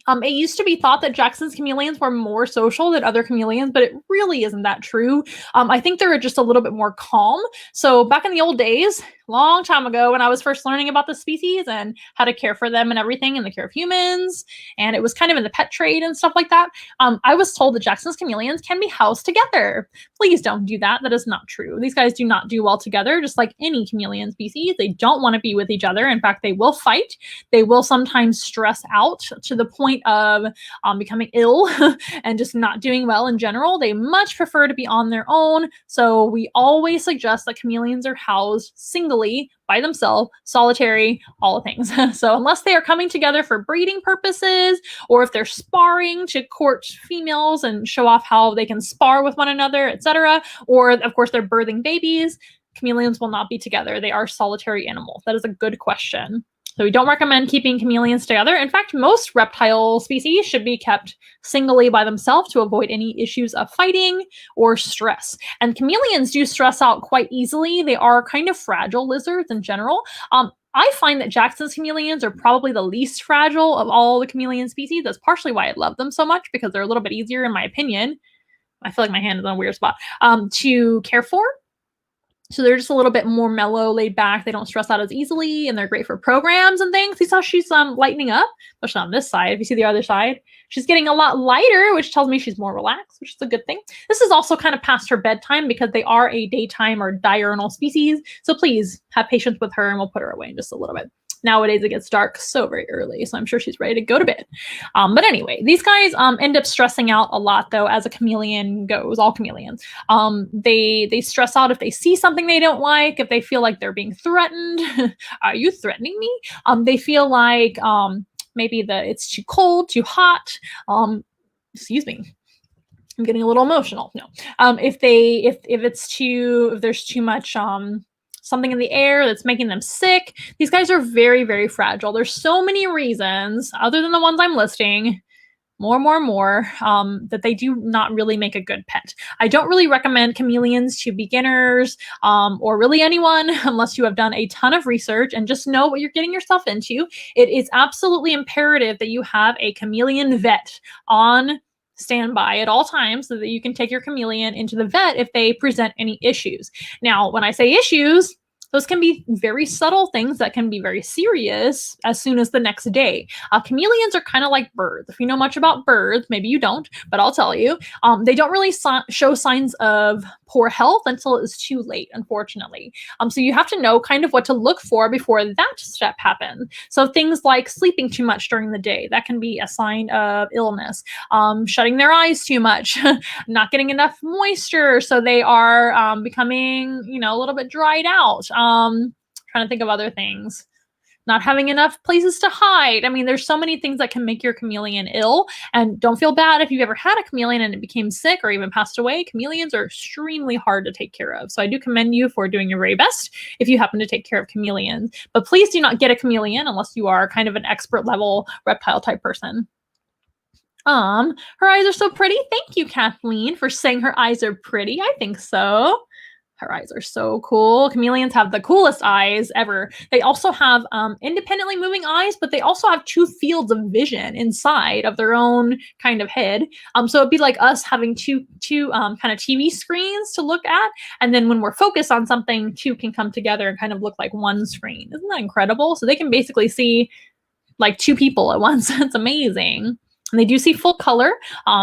It used to be thought that Jackson's chameleons were more social than other chameleons, but it really isn't that true. I think they're just a little bit more calm. So back in the old days, long time ago, when I was first learning about the species and how to care for them and everything and the care of humans, and it was kind of in the pet trade and stuff like that, I was told that Jackson's chameleons can be housed together. Please don't do that. That is not true. These guys do not do well together, just like any chameleon species. They don't want to be with each other. In fact, they will fight. They will sometimes stress out to the point of becoming ill and just not doing well in general. They much prefer to be on their own. So we always suggest that chameleons are housed singly, by themselves, solitary, all the things. So unless they are coming together for breeding purposes, or if they're sparring to court females and show off how they can spar with one another, etc., or of course they're birthing babies, chameleons will not be together. They are solitary animals. That is a good question. So we don't recommend keeping chameleons together. In fact, most reptile species should be kept singly by themselves to avoid any issues of fighting or stress. And chameleons do stress out quite easily. They are kind of fragile lizards in general. I find that Jackson's chameleons are probably the least fragile of all the chameleon species. That's partially why I love them so much, because they're a little bit easier, in my opinion. I feel like my hand is in a weird spot to care for. So they're just a little bit more mellow, laid back. They don't stress out as easily, and they're great for programs and things. You saw she's lightening up, especially on this side. If you see the other side, she's getting a lot lighter, which tells me she's more relaxed, which is a good thing. This is also kind of past her bedtime because they are a daytime or diurnal species. So please have patience with her, and we'll put her away in just a little bit. Nowadays it gets dark so very early, so I'm sure she's ready to go to bed. But anyway, these guys end up stressing out a lot, though, as a chameleon goes. All chameleons. They stress out if they see something they don't like, if they feel like they're being threatened. Are you threatening me? They feel like maybe it's too cold, too hot. Excuse me. I'm getting a little emotional. No. If there's too much something in the air that's making them sick. These guys are very, very fragile. There's so many reasons, other than the ones I'm listing, more, that they do not really make a good pet. I don't really recommend chameleons to beginners or really anyone unless you have done a ton of research and just know what you're getting yourself into. It is absolutely imperative that you have a chameleon vet on standby at all times so that you can take your chameleon into the vet if they present any issues. Now, when I say issues, those can be very subtle things that can be very serious as soon as the next day. Chameleons are kind of like birds. If you know much about birds, maybe you don't, but I'll tell you, they don't really show signs of poor health until it's too late, unfortunately. So you have to know kind of what to look for before that step happens. So things like sleeping too much during the day, that can be a sign of illness. Shutting their eyes too much, not getting enough moisture, so they are becoming, a little bit dried out. Trying to think of other things. Not having enough places to hide. I mean, there's so many things that can make your chameleon ill. And don't feel bad if you've ever had a chameleon and it became sick or even passed away. Chameleons are extremely hard to take care of. So I do commend you for doing your very best if you happen to take care of chameleons. But please do not get a chameleon unless you are kind of an expert level reptile type person. Her eyes are so pretty. Thank you, Kathleen, for saying her eyes are pretty. I think so. Her eyes are so cool. Chameleons have the coolest eyes ever. They also have independently moving eyes, but they also have two fields of vision inside of their own kind of head. So it'd be like us having two kind of TV screens to look at. And then when we're focused on something, two can come together and kind of look like one screen. Isn't that incredible? So they can basically see like two people at once. It's amazing. And they do see full color.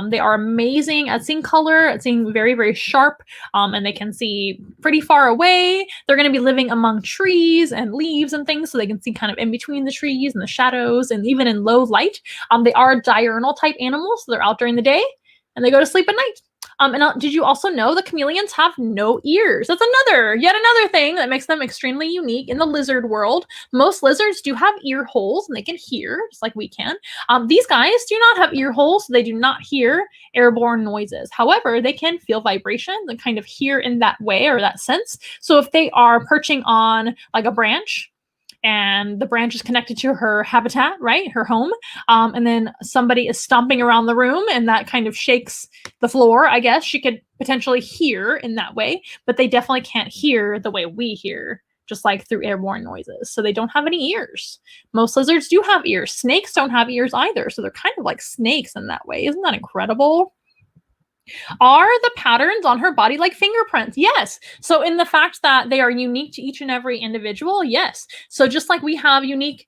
They are amazing at seeing color, at seeing very, very sharp, and they can see pretty far away. They're going to be living among trees and leaves and things, so they can see kind of in between the trees and the shadows, and even in low light. They are diurnal type animals, so they're out during the day, and they go to sleep at night. Did you also know the chameleons have no ears? That's yet another thing that makes them extremely unique in the lizard world. Most lizards do have ear holes and they can hear, just like we can. These guys do not have ear holes, so they do not hear airborne noises. However, they can feel vibrations and kind of hear in that way or that sense. So if they are perching on like a branch, and the branch is connected to her habitat, right? Her home. And then somebody is stomping around the room and that kind of shakes the floor, I guess. She could potentially hear in that way, but they definitely can't hear the way we hear, just like through airborne noises. So they don't have any ears. Most lizards do have ears. Snakes don't have ears either. So they're kind of like snakes in that way. Isn't that incredible? Are the patterns on her body like fingerprints? Yes. So in the fact that they are unique to each and every individual, yes. So just like we have unique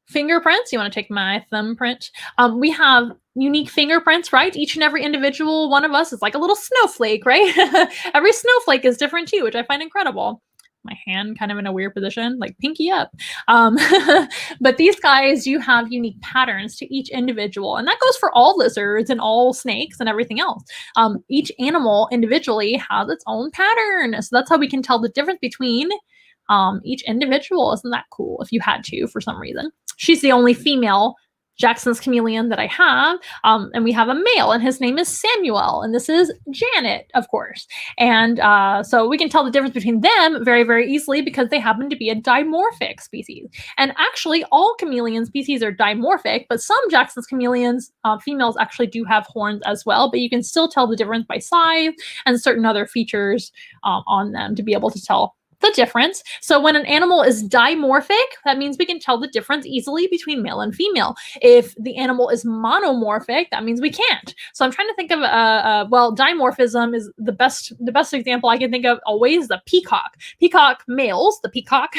fingerprints, you want to take my thumbprint? We have unique fingerprints, right? Each and every individual one of us is like a little snowflake, right? Every snowflake is different too, which I find incredible. My hand kind of in a weird position, like pinky up. But these guys do have unique patterns to each individual. And that goes for all lizards and all snakes and everything else. Each animal individually has its own pattern. So that's how we can tell the difference between each individual. Isn't that cool if you had to for some reason? She's the only female Jackson's chameleon that I have, and we have a male, and his name is Samuel, and this is Janet, of course. And so we can tell the difference between them very, very easily because they happen to be a dimorphic species. And actually, all chameleon species are dimorphic, but some Jackson's chameleons, females actually do have horns as well, but you can still tell the difference by size and certain other features on them to be able to tell the difference. So when an animal is dimorphic, that means we can tell the difference easily between male and female. If the animal is monomorphic, that means we can't. So I'm trying to think of well, dimorphism is the best example I can think of always, the peacock. Peacock males, the peacock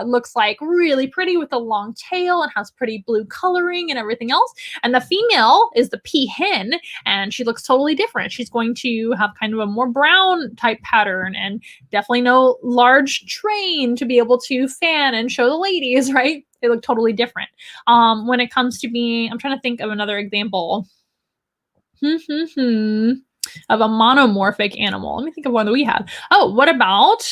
looks like really pretty with a long tail and has pretty blue coloring and everything else. And the female is the peahen, and she looks totally different. She's going to have kind of a more brown type pattern and definitely no large train to be able to fan and show the ladies, right? They look totally different. When it comes to being, I'm trying to think of another example of a monomorphic animal. Let me think of one that we have. Oh, what about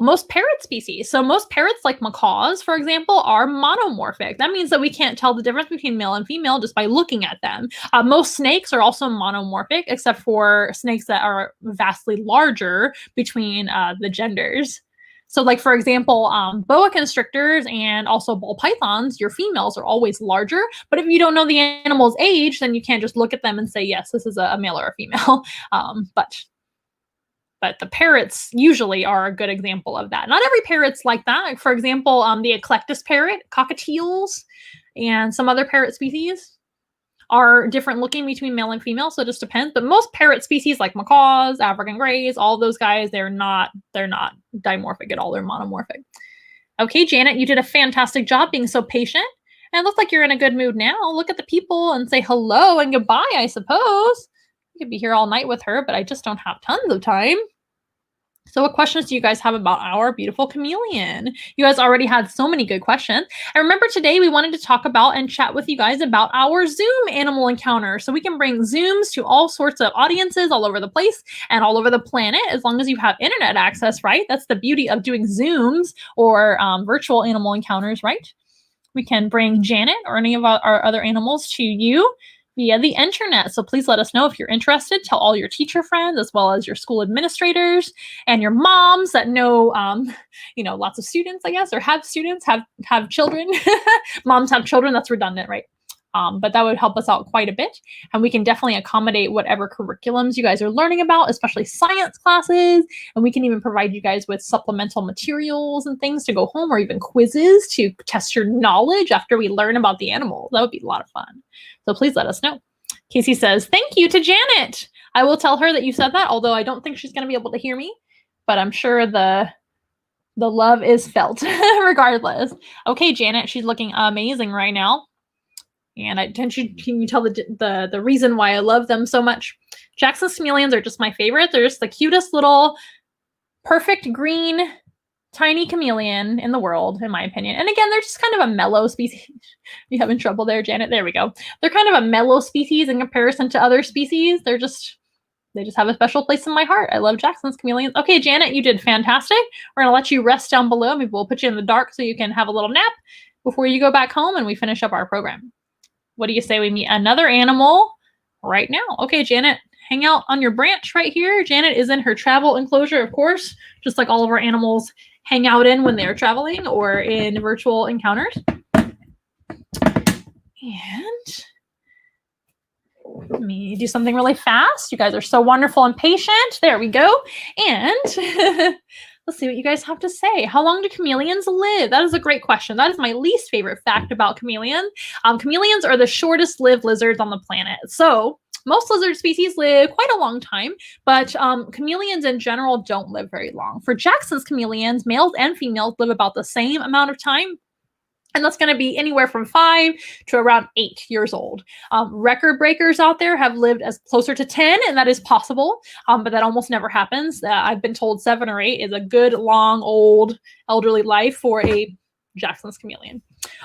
most parrot species. So most parrots, like macaws, for example, are monomorphic. That means that we can't tell the difference between male and female just by looking at them. Most snakes are also monomorphic, except for snakes that are vastly larger between the genders. So like, for example, boa constrictors and also ball pythons, your females are always larger. But if you don't know the animal's age, then you can't just look at them and say, yes, this is a male or a female. But the parrots usually are a good example of that. Not every parrot's like that. For example, the eclectus parrot, cockatiels, and some other parrot species are different looking between male and female, so it just depends. But most parrot species like macaws, African greys, all those guys, they're not dimorphic at all. They're monomorphic. Okay, Janet, you did a fantastic job being so patient. And it looks like you're in a good mood now. Look at the people and say hello and goodbye, I suppose. could be here all night with her, but I just don't have tons of time. So what questions do you guys have about our beautiful chameleon? You guys already had so many good questions. And remember today we wanted to talk about and chat with you guys about our Zoom animal encounter. So we can bring Zooms to all sorts of audiences all over the place and all over the planet as long as you have internet access, right? That's the beauty of doing Zooms or virtual animal encounters, right? We can bring Janet or any of our other animals to you via the internet. So please let us know if you're interested. Tell all your teacher friends as well as your school administrators and your moms that know, lots of students, I guess, or have students, have children. Moms have children. That's redundant, right? But that would help us out quite a bit. And we can definitely accommodate whatever curriculums you guys are learning about, especially science classes. And we can even provide you guys with supplemental materials and things to go home, or even quizzes to test your knowledge after we learn about the animals. That would be a lot of fun. So please let us know. Casey says, thank you to Janet. I will tell her that you said that, although I don't think she's going to be able to hear me, but I'm sure the love is felt regardless. Okay, Janet, she's looking amazing right now. And can you tell the reason why I love them so much? Jackson's chameleons are just my favorite. They're just the cutest little perfect green tiny chameleon in the world, in my opinion. And again, they're just kind of a mellow species. You having trouble there, Janet? There we go. They're kind of a mellow species in comparison to other species. They just have a special place in my heart. I love Jackson's chameleons. Okay, Janet, you did fantastic. We're going to let you rest down below. Maybe we'll put you in the dark so you can have a little nap before you go back home and we finish up our program. What do you say we meet another animal right now? Okay, Janet, hang out on your branch right here. Janet is in her travel enclosure, of course, just like all of our animals hang out in when they're traveling or in virtual encounters. And let me do something really fast. You guys are so wonderful and patient. There we go. And let's see what you guys have to say. How long do chameleons live? That is a great question. That is my least favorite fact about chameleons. Chameleons are the shortest lived lizards on the planet. So most lizard species live quite a long time, but chameleons in general don't live very long. For Jackson's chameleons, males and females live about the same amount of time. And that's going to be anywhere from 5 to around 8 years old. Record breakers out there have lived as closer to 10, and that is possible, but that almost never happens. I've been told 7 or 8 is a good, long, old, elderly life for a Jackson's chameleon.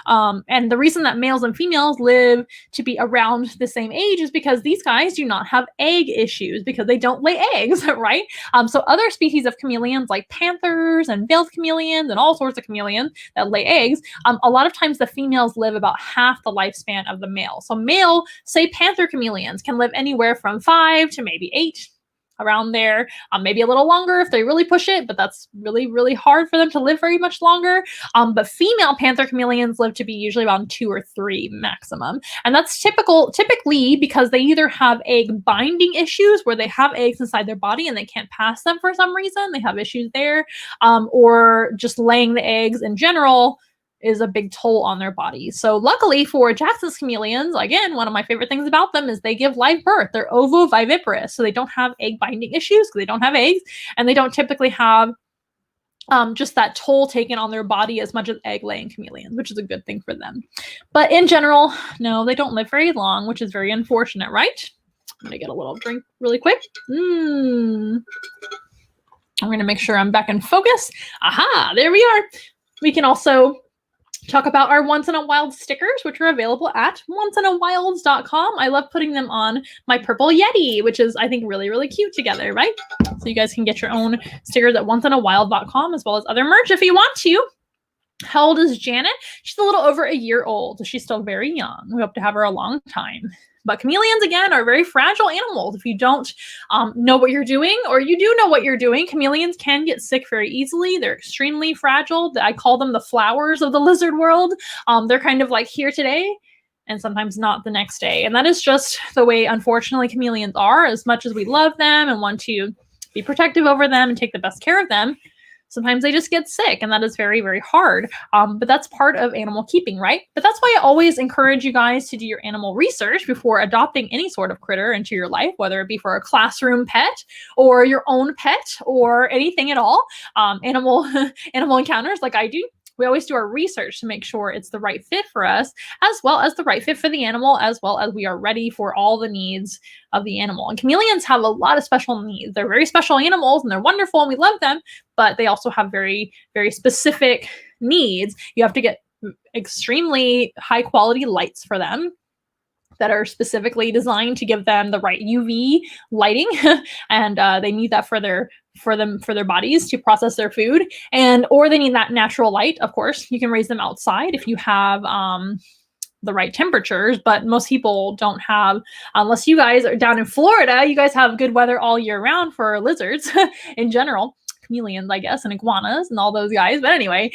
And the reason that males and females live to be around the same age is because these guys do not have egg issues because they don't lay eggs, right? So other species of chameleons like panthers and veiled chameleons and all sorts of chameleons that lay eggs, a lot of times the females live about half the lifespan of the male. So male, say panther chameleons can live anywhere from 5 to maybe 8. Around there, maybe a little longer if they really push it, but that's really, really hard for them to live very much longer. But female panther chameleons live to be usually around 2 or 3 maximum. And that's typically because they either have egg binding issues where they have eggs inside their body and they can't pass them for some reason. They have issues there, or just laying the eggs in general is a big toll on their bodies. So luckily for Jackson's chameleons, again, one of my favorite things about them is they give live birth. They're ovoviviparous, so they don't have egg binding issues because they don't have eggs, and they don't typically have just that toll taken on their body as much as egg-laying chameleons, which is a good thing for them. But in general, no, they don't live very long, which is very unfortunate, right? I'm gonna get a little drink really quick. I'm gonna make sure I'm back in focus. Aha, there we are. We can also talk about our Once in a Wild stickers, which are available at onceinaWilds.com. I love putting them on my purple Yeti, which is, I think, really, really cute together, right? So you guys can get your own stickers at onceinawild.com as well as other merch if you want to. How old is Janet? She's a little over a year old, so she's still very young. We hope to have her a long time. But chameleons, again, are very fragile animals. If you don't know what you're doing, or you do know what you're doing, chameleons can get sick very easily. They're extremely fragile. I call them the flowers of the lizard world. They're kind of like here today and sometimes not the next day. And that is just the way, unfortunately, chameleons are. As much as we love them and want to be protective over them and take the best care of them, sometimes they just get sick, and that is very, very hard. But that's part of animal keeping, right? But that's why I always encourage you guys to do your animal research before adopting any sort of critter into your life, whether it be for a classroom pet or your own pet or anything at all. Animal encounters like I do. We always do our research to make sure it's the right fit for us, as well as the right fit for the animal, as well as we are ready for all the needs of the animal. And chameleons have a lot of special needs. They're very special animals and they're wonderful and we love them, but they also have very, very specific needs. You have to get extremely high quality lights for them that are specifically designed to give them the right UV lighting, and they need that for their bodies to process their food, and or they need that natural light. Of course, you can raise them outside if you have the right temperatures, but most people don't have, unless you guys are down in Florida, you guys have good weather all year round for lizards in general. Chameleons, I guess, and iguanas and all those guys. But anyway,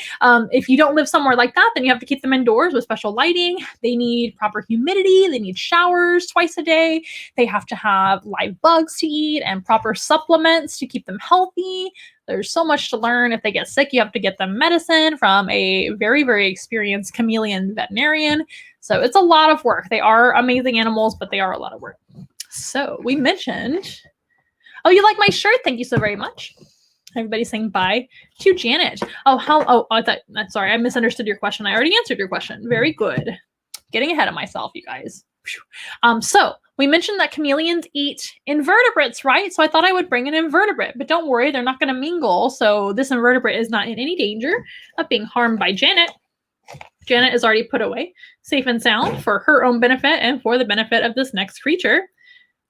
if you don't live somewhere like that, then you have to keep them indoors with special lighting. They need proper humidity. They need showers twice a day. They have to have live bugs to eat and proper supplements to keep them healthy. There's so much to learn. If they get sick, you have to get them medicine from a very, very experienced chameleon veterinarian. So it's a lot of work. They are amazing animals, but they are a lot of work. So we mentioned, oh, you like my shirt? Thank you so very much. Everybody saying bye to Janet. Sorry, I misunderstood your question. I already answered your question. Very good. Getting ahead of myself, you guys. So we mentioned that chameleons eat invertebrates, right? So I thought I would bring an invertebrate, but don't worry, they're not going to mingle. So this invertebrate is not in any danger of being harmed by Janet. Janet is already put away, safe and sound, for her own benefit and for the benefit of this next creature.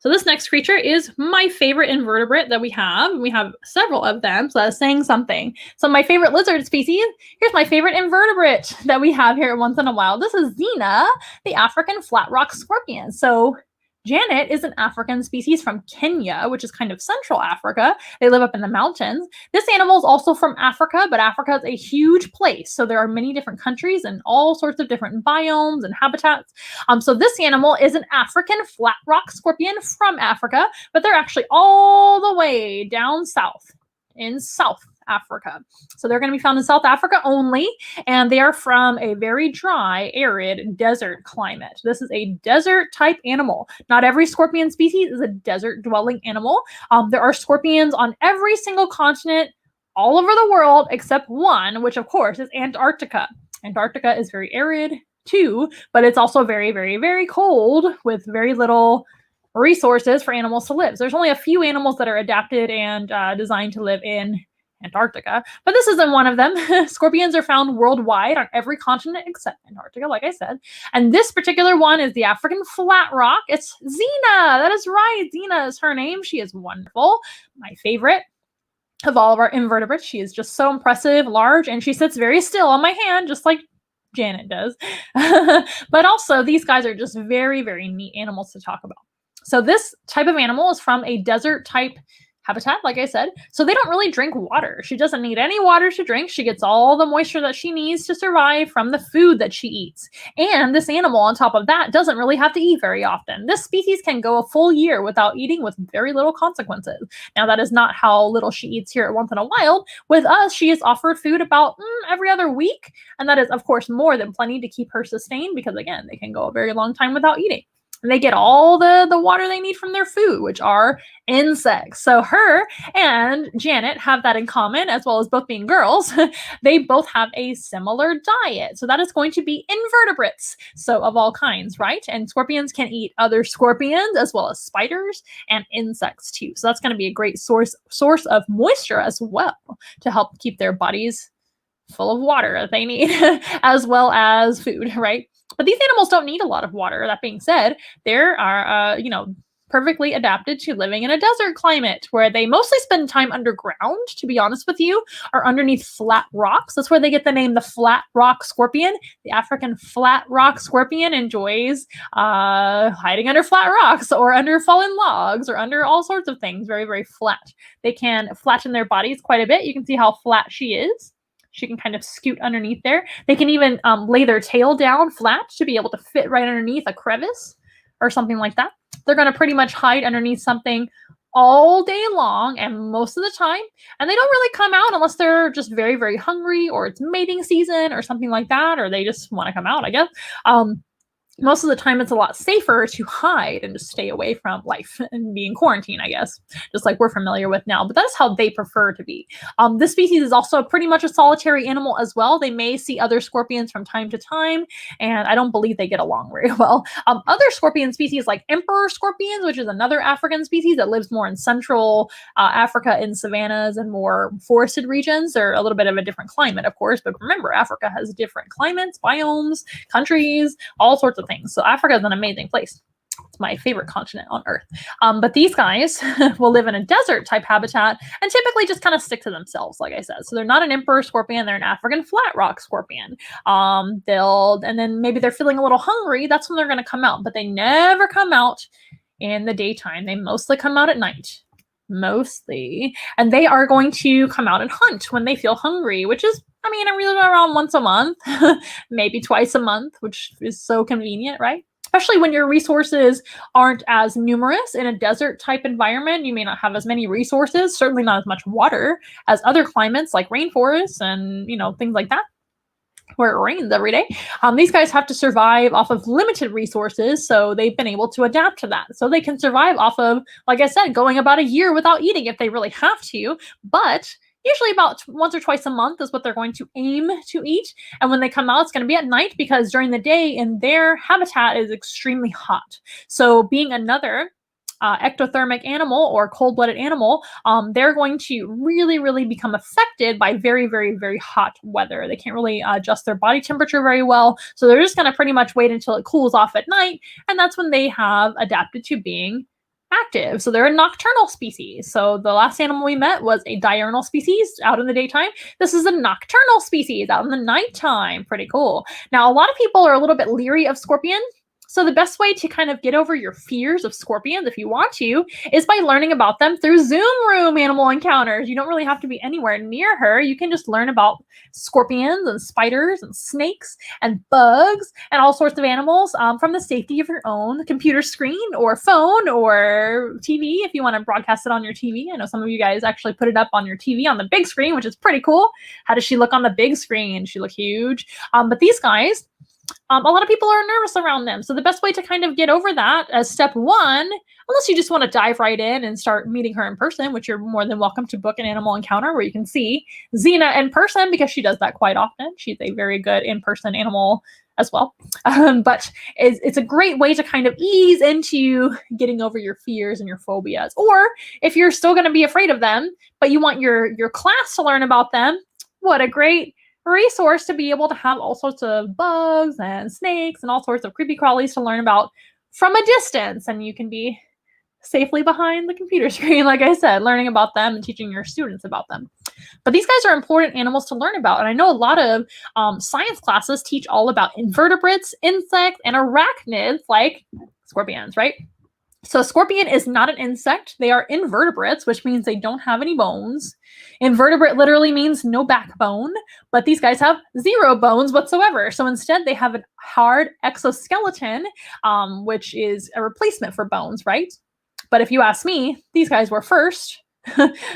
So this next creature is my favorite invertebrate that we have. We have several of them, so that's saying something. So my favorite lizard species, here's my favorite invertebrate that we have here once in a while. This is Xena, the African flat rock scorpion. So Janet is an African species from Kenya, which is kind of Central Africa. They live up in the mountains. This animal is also from Africa, but Africa is a huge place. So there are many different countries and all sorts of different biomes and habitats. So this animal is an African flat rock scorpion from Africa, but they're actually all the way down south in South Africa. So they're going to be found in South Africa only, and they are from a very dry, arid desert climate. This is a desert type animal. Not every scorpion species is a desert dwelling animal. There are scorpions on every single continent all over the world except one, which of course is Antarctica. Antarctica is very arid too, but it's also very, very, very cold with very little resources for animals to live. So there's only a few animals that are adapted and designed to live in Antarctica, but this isn't one of them. Scorpions are found worldwide on every continent except Antarctica, like I said. And this particular one is the African flat rock. It's Xena. That is right. Xena is her name. She is wonderful. My favorite of all of our invertebrates. She is just so impressive, large, and she sits very still on my hand, just like Janet does. But also, these guys are just very, very neat animals to talk about. So this type of animal is from a desert type habitat, like I said. So they don't really drink water. She doesn't need any water to drink. She gets all the moisture that she needs to survive from the food that she eats. And this animal, on top of that, doesn't really have to eat very often. This species can go a full year without eating with very little consequences. Now, that is not how little she eats here at Once in a Wild. With us, she is offered food about every other week. And that is, of course, more than plenty to keep her sustained because, again, they can go a very long time without eating. And they get all the water they need from their food, which are insects. So her and Janet have that in common, as well as both being girls. They both have a similar diet. So that is going to be invertebrates. So of all kinds, right? And scorpions can eat other scorpions, as well as spiders and insects too. So that's going to be a great source of moisture as well to help keep their bodies full of water that they need, as well as food, right? But these animals don't need a lot of water. That being said, they are, perfectly adapted to living in a desert climate where they mostly spend time underground, to be honest with you, or underneath flat rocks. That's where they get the name the flat rock scorpion. The African flat rock scorpion enjoys hiding under flat rocks or under fallen logs or under all sorts of things, very, very flat. They can flatten their bodies quite a bit. You can see how flat she is. She can kind of scoot underneath there. They can even lay their tail down flat to be able to fit right underneath a crevice or something like that. They're going to pretty much hide underneath something all day long and most of the time. And they don't really come out unless they're just very, very hungry or it's mating season or something like that, or they just want to come out, I guess. most of the time it's a lot safer to hide and just stay away from life and be in quarantine, I guess, just like we're familiar with now. But that's how they prefer to be. This species is also pretty much a solitary animal as well. They may see other scorpions from time to time, and I don't believe they get along very well. Other scorpion species like emperor scorpions, which is another African species that lives more in central Africa in savannas and more forested regions. They're a little bit of a different climate, of course, but remember, Africa has different climates, biomes, countries, all sorts of things. So Africa is an amazing place. It's my favorite continent on Earth. But these guys will live in a desert type habitat and typically just kind of stick to themselves, like I said. So they're not an emperor scorpion, they're an African flat rock scorpion. And then maybe they're feeling a little hungry, that's when they're going to come out, but they never come out in the daytime. They mostly come out at night. Mostly. And they are going to come out and hunt when they feel hungry, which is, I mean, really around once a month, maybe twice a month, which is so convenient, right? Especially when your resources aren't as numerous in a desert type environment. You may not have as many resources, certainly not as much water as other climates like rainforests and, things like that, where it rains every day. These guys have to survive off of limited resources, so they've been able to adapt to that. So they can survive off of, like I said, going about a year without eating if they really have to, but usually about once or twice a month is what they're going to aim to eat. And when they come out, it's going to be at night because during the day in their habitat is extremely hot. So being another ectothermic animal or cold-blooded animal, they're going to really, really become affected by very, very, very hot weather. They can't really adjust their body temperature very well. So they're just going to pretty much wait until it cools off at night. And that's when they have adapted to being active. So they're a nocturnal species. So the last animal we met was a diurnal species out in the daytime. This is a nocturnal species out in the nighttime. Pretty cool. Now, a lot of people are a little bit leery of scorpions. So the best way to kind of get over your fears of scorpions, if you want to, is by learning about them through Zoom Room Animal Encounters. You don't really have to be anywhere near her. You can just learn about scorpions and spiders and snakes and bugs and all sorts of animals from the safety of your own computer screen or phone or TV if you want to broadcast it on your TV. I know some of you guys actually put it up on your TV on the big screen, which is pretty cool. How does she look on the big screen? She look huge. But these guys, a lot of people are nervous around them. So the best way to kind of get over that as step one, unless you just want to dive right in and start meeting her in person, which you're more than welcome to book an animal encounter where you can see Xena in person because she does that quite often. She's a very good in-person animal as well. But it's a great way to kind of ease into getting over your fears and your phobias. Or if you're still going to be afraid of them, but you want your class to learn about them, what a great resource to be able to have all sorts of bugs and snakes and all sorts of creepy crawlies to learn about from a distance. And you can be safely behind the computer screen, like I said, learning about them and teaching your students about them. But these guys are important animals to learn about. And I know a lot of science classes teach all about invertebrates, insects, and arachnids like scorpions, right? So a scorpion is not an insect. They are invertebrates, which means they don't have any bones. Invertebrate literally means no backbone, but these guys have 0 bones whatsoever. So instead, they have a hard exoskeleton, which is a replacement for bones, right? But if you ask me, these guys were first.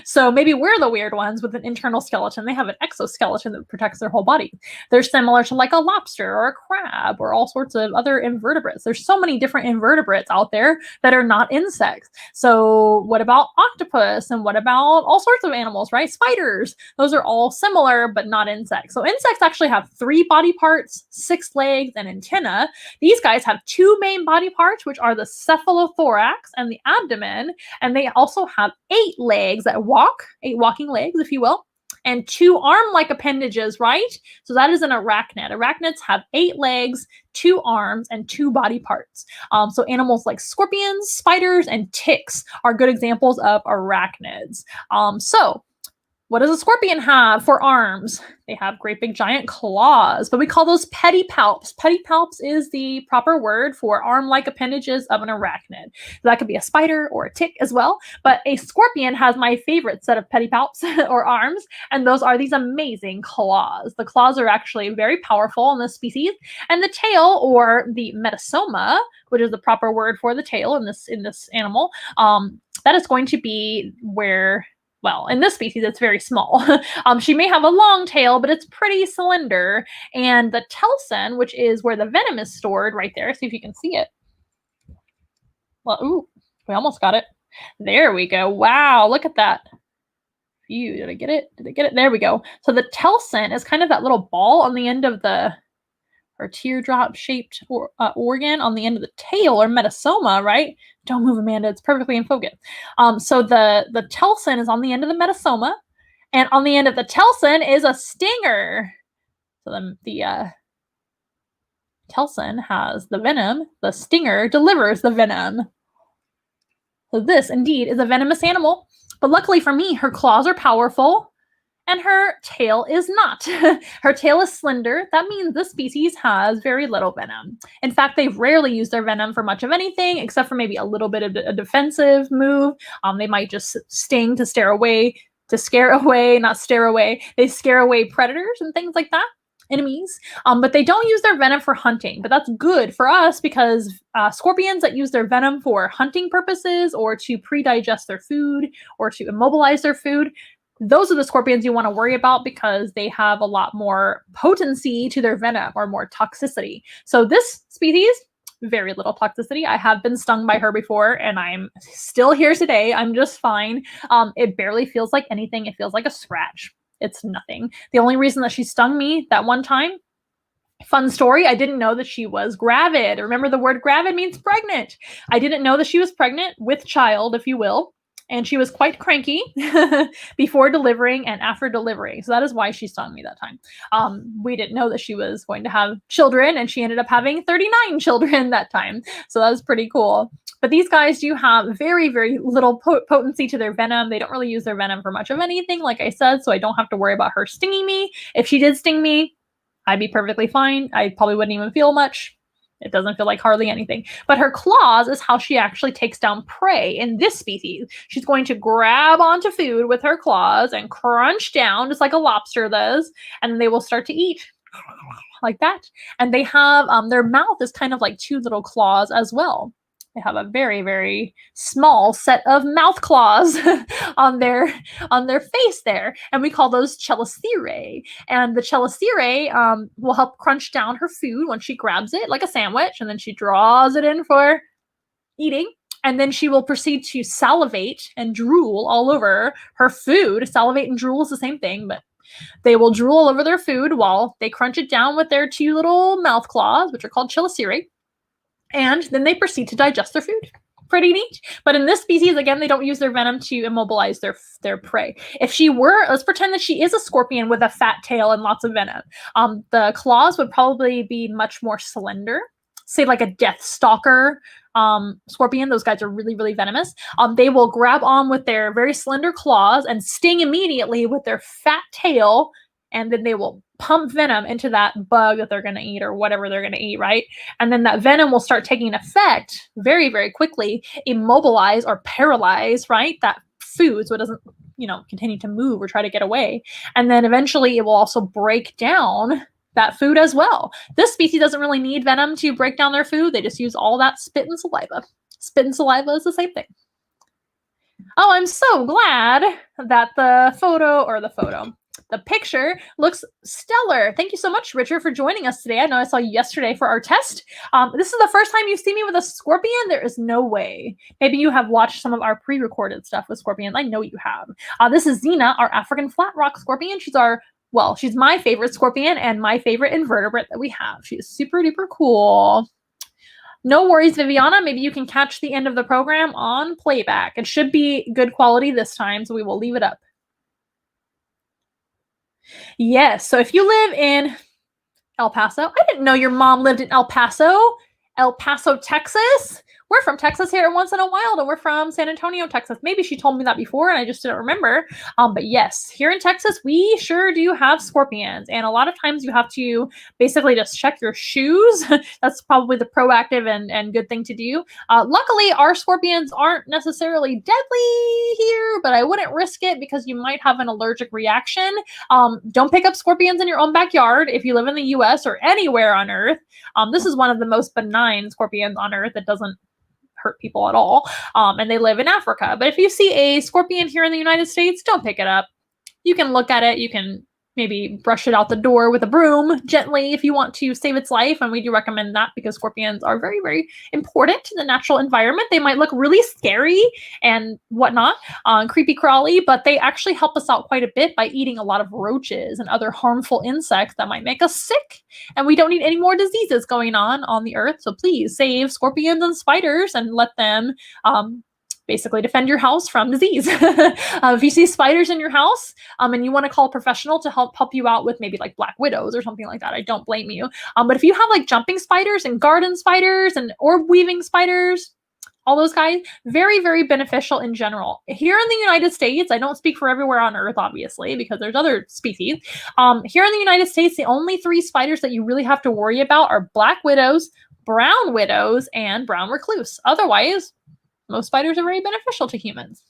So maybe we're the weird ones with an internal skeleton. They have an exoskeleton that protects their whole body. They're similar to like a lobster or a crab or all sorts of other invertebrates. There's so many different invertebrates out there that are not insects. So what about octopus? And what about all sorts of animals, right? Spiders. Those are all similar, but not insects. So insects actually have 3 body parts, 6 legs, and antenna. These guys have 2 main body parts, which are the cephalothorax and the abdomen. And they also have 8 legs that walk, 8 walking legs, if you will, and 2 arm-like appendages, right? So that is an arachnid. Arachnids have 8 legs, 2 arms, and 2 body parts. So animals like scorpions, spiders, and ticks are good examples of arachnids. So what does a scorpion have for arms? They have great big giant claws, but we call those pedipalps. Pedipalps is the proper word for arm-like appendages of an arachnid. So that could be a spider or a tick as well, but a scorpion has my favorite set of pedipalps or arms, and those are these amazing claws. The claws are actually very powerful in this species, and the tail, or the metasoma, which is the proper word for the tail in this animal, that is going to be where well, in this species, it's very small. She may have a long tail, but it's pretty slender. And the telson, which is where the venom is stored right there. See if you can see it. Well, ooh, we almost got it. There we go. Wow, look at that. Phew, did I get it? Did I get it? There we go. So the telson is kind of that little ball on the end of or teardrop-shaped organ on the end of the tail, or metasoma, right? Don't move, Amanda. It's perfectly in focus. So the telson is on the end of the metasoma, and on the end of the telson is a stinger. So the telson has the venom. The stinger delivers the venom. So this, indeed, is a venomous animal. But luckily for me, her claws are powerful, and her tail is not. Her tail is slender. That means this species has very little venom. In fact, they rarely use their venom for much of anything, except for maybe a little bit of a defensive move. They might just sting to scare away, They scare away predators and things like that, enemies. But they don't use their venom for hunting. But that's good for us because scorpions that use their venom for hunting purposes, or to pre-digest their food, or to immobilize their food, those are the scorpions you want to worry about because they have a lot more potency to their venom, or more toxicity. So this species, very little toxicity. I have been stung by her before, and I'm still here today. I'm just fine. It barely feels like anything. It feels like a scratch. It's nothing. The only reason that she stung me that one time, fun story, I didn't know that she was gravid. Remember, the word gravid means pregnant. I didn't know that she was pregnant with child, if you will. And she was quite cranky before delivering and after delivering. So that is why she stung me that time. We didn't know that she was going to have children, and she ended up having 39 children that time. So that was pretty cool. But these guys do have very, very little potency to their venom. They don't really use their venom for much of anything, like I said, so I don't have to worry about her stinging me. If she did sting me, I'd be perfectly fine. I probably wouldn't even feel much. It doesn't feel like hardly anything. But her claws is how she actually takes down prey in this species. She's going to grab onto food with her claws and crunch down just like a lobster does, and then they will start to eat like that. And they have, their mouth is kind of like two little claws as well. They have a very, very small set of mouth claws on their face there, and we call those chelicerae. And the chelicerae will help crunch down her food when she grabs it like a sandwich, and then she draws it in for eating. And then she will proceed to salivate and drool all over her food. Salivate and drool is the same thing, but they will drool all over their food while they crunch it down with their two little mouth claws, which are called chelicerae. And then they proceed to digest their food. Pretty neat. But in this species, again, they don't use their venom to immobilize their prey. If she were, let's pretend that she is a scorpion with a fat tail and lots of venom. The claws would probably be much more slender. Say like a death stalker scorpion. Those guys are really, really venomous. They will grab on with their very slender claws and sting immediately with their fat tail, and then they will pump venom into that bug that they're going to eat, or whatever they're going to eat, right? And then that venom will start taking effect very, very quickly, immobilize or paralyze, right, that food so it doesn't, continue to move or try to get away. And then eventually it will also break down that food as well. This species doesn't really need venom to break down their food. They just use all that spit and saliva. Spit and saliva is the same thing. Oh, I'm so glad that the picture looks stellar. Thank you so much, Richard, for joining us today. I know I saw you yesterday for our test. This is the first time you've seen me with a scorpion? There is no way. Maybe you have watched some of our pre-recorded stuff with scorpions. I know you have. This is Xena, our African flat rock scorpion. She's my favorite scorpion and my favorite invertebrate that we have. She is super duper cool. No worries, Viviana. Maybe you can catch the end of the program on playback. It should be good quality this time, so we will leave it up. Yes, so if you live in El Paso, I didn't know your mom lived in El Paso, Texas. We're from Texas here at Once in a While, and we're from San Antonio, Texas. Maybe she told me that before and I just didn't remember. But yes, here in Texas, we sure do have scorpions. And a lot of times you have to basically just check your shoes. That's probably the proactive and good thing to do. Luckily, our scorpions aren't necessarily deadly here, but I wouldn't risk it because you might have an allergic reaction. Don't pick up scorpions in your own backyard if you live in the US or anywhere on Earth. This is one of the most benign scorpions on Earth that doesn't hurt people at all. And they live in Africa. But if you see a scorpion here in the United States, don't pick it up. You can look at it. You can maybe brush it out the door with a broom gently if you want to save its life. And we do recommend that because scorpions are very, very important to the natural environment. They might look really scary and whatnot, creepy crawly, but they actually help us out quite a bit by eating a lot of roaches and other harmful insects that might make us sick. And we don't need any more diseases going on the earth. So please save scorpions and spiders and let them basically defend your house from disease. If you see spiders in your house and you want to call a professional to help you out with maybe like black widows or something like that, I don't blame you. But if you have like jumping spiders and garden spiders and orb weaving spiders, all those guys, very, very beneficial in general. Here in the United States, I don't speak for everywhere on Earth, obviously, because there's other species. Here in the United States, the only 3 spiders that you really have to worry about are black widows, brown widows, and brown recluse. Otherwise, most spiders are very beneficial to humans.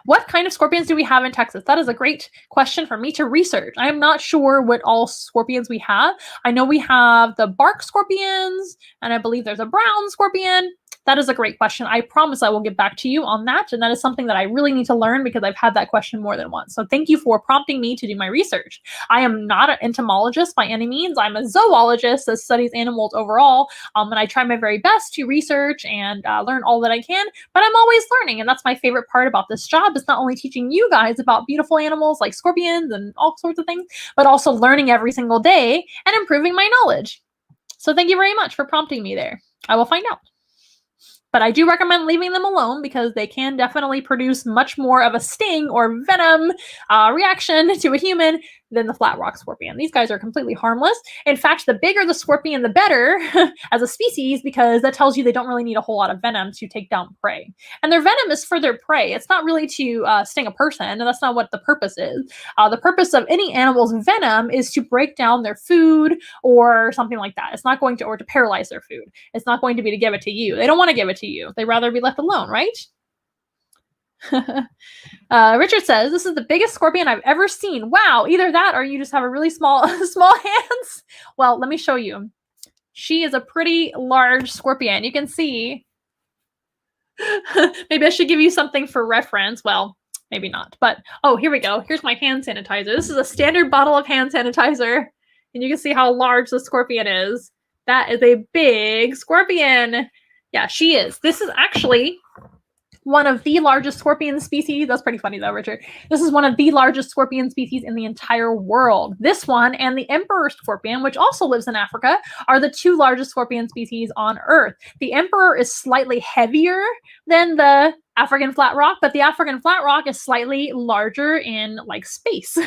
What kind of scorpions do we have in Texas? That is a great question for me to research. I am not sure what all scorpions we have. I know we have the bark scorpions, and I believe there's a brown scorpion. That is a great question. I promise I will get back to you on that. And that is something that I really need to learn because I've had that question more than once. So thank you for prompting me to do my research. I am not an entomologist by any means. I'm a zoologist that studies animals overall. And I try my very best to research and learn all that I can, but I'm always learning. And that's my favorite part about this job is not only teaching you guys about beautiful animals like scorpions and all sorts of things, but also learning every single day and improving my knowledge. So thank you very much for prompting me there. I will find out. But I do recommend leaving them alone because they can definitely produce much more of a sting or venom reaction to a human than the flat rock scorpion. These guys are completely harmless. In fact, the bigger the scorpion, the better as a species, because that tells you they don't really need a whole lot of venom to take down prey. And their venom is for their prey. It's not really to sting a person, and that's not what the purpose is. The purpose of any animal's venom is to break down their food or something like that. It's not going to, or to paralyze their food. It's not going to be to give it to you. They don't want to give it to you. They'd rather be left alone, right? Richard says, this is the biggest scorpion I've ever seen. Wow, either that or you just have a really small hands. Well, let me show you. She is a pretty large scorpion. You can see. Maybe I should give you something for reference. Well, maybe not. But, oh, here we go. Here's my hand sanitizer. This is a standard bottle of hand sanitizer. And you can see how large the scorpion is. That is a big scorpion. Yeah, she is. This is actually one of the largest scorpion species. That's pretty funny though, Richard. This is one of the largest scorpion species in the entire world. This one and the emperor scorpion, which also lives in Africa, are the 2 largest scorpion species on Earth. The emperor is slightly heavier than the African flat rock, but the African flat rock is slightly larger in like space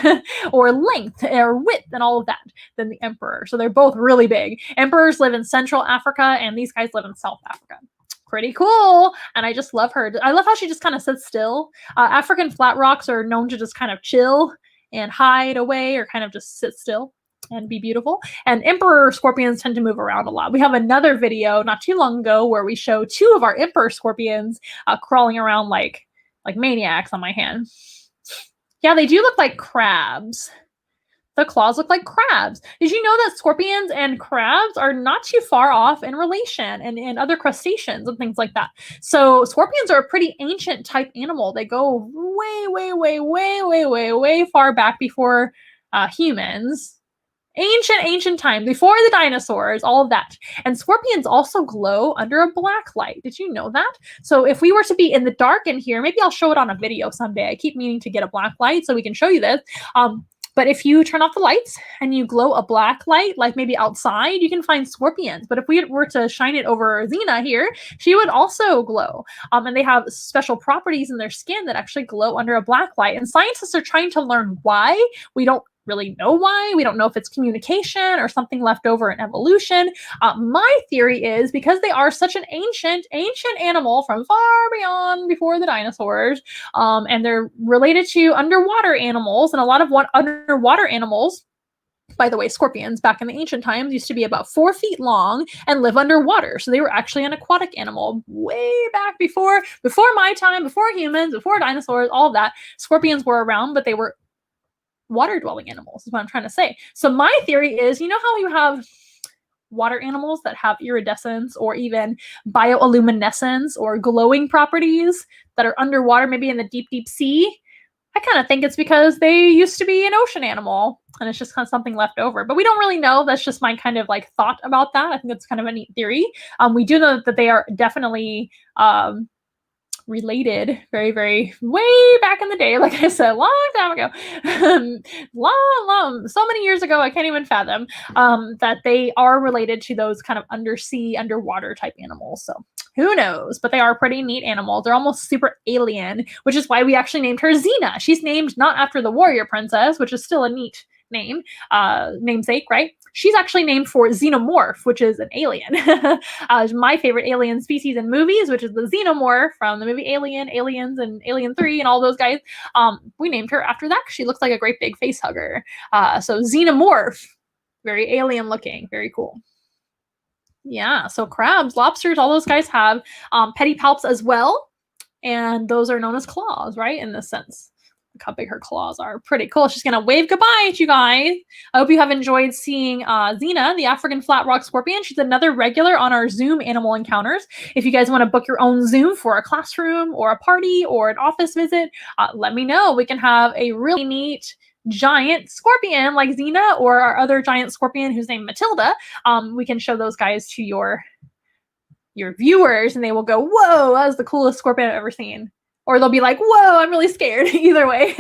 or length or width and all of that than the emperor. So they're both really big. Emperors live in Central Africa and these guys live in South Africa. Pretty cool. And I just love her. I love how she just kind of sits still. African flat rocks are known to just kind of chill and hide away or kind of just sit still and be beautiful. And emperor scorpions tend to move around a lot. We have another video not too long ago where we show 2 of our emperor scorpions crawling around like maniacs on my hand. Yeah, they do look like crabs. The claws look like crabs. Did you know that scorpions and crabs are not too far off in relation and other crustaceans and things like that? So scorpions are a pretty ancient type animal. They go way far back before humans. Ancient time, before the dinosaurs, all of that. And scorpions also glow under a black light. Did you know that? So if we were to be in the dark in here, maybe I'll show it on a video someday. I keep meaning to get a black light so we can show you this. But if you turn off the lights and you glow a black light, like maybe outside, you can find scorpions. But if we were to shine it over Xena here, she would also glow. And they have special properties in their skin that actually glow under a black light. And scientists are trying to learn why. We don't really know why. We don't know if it's communication or something left over in evolution. My theory is because they are such an ancient animal from far beyond before the dinosaurs, and they're related to underwater animals, and a lot of underwater animals, by the way, scorpions back in the ancient times used to be about 4 feet long and live underwater. So they were actually an aquatic animal way back before my time, before humans, before dinosaurs, all of that. Scorpions were around, but they were water-dwelling animals is what I'm trying to say. So my theory is, you know how you have water animals that have iridescence or even bioluminescence or glowing properties that are underwater, maybe in the deep, deep sea. I kind of think it's because they used to be an ocean animal and it's just kind of something left over. But we don't really know. That's just my kind of like thought about that. I think that's kind of a neat theory. We do know that they are definitely related very, very way back in the day, like I said, long time ago, so many years ago, I can't even fathom, that they are related to those kind of undersea, underwater type animals. So who knows? But they are pretty neat animals. They're almost super alien, which is why we actually named her Xena. She's named not after the warrior princess, which is still a neat name, namesake, right? She's actually named for Xenomorph, which is an alien. My favorite alien species in movies, which is the Xenomorph from the movie Alien, Aliens, and Alien 3, and all those guys. We named her after that because she looks like a great big face hugger. So Xenomorph, very alien looking, very cool. Yeah, so crabs, lobsters, all those guys have pedipalps as well, and those are known as claws, right? In this sense. Look how big her claws are. Pretty cool. She's gonna wave goodbye to you guys. I hope you have enjoyed seeing Xena, the African flat rock scorpion. She's another regular on our Zoom animal encounters. If you guys want to book your own Zoom for a classroom or a party or an office visit, let me know. We can have a really neat giant scorpion like Xena or our other giant scorpion who's named Matilda. We can show those guys to your viewers and they will go, whoa, that was the coolest scorpion I've ever seen. Or they'll be like, whoa, I'm really scared. Either way.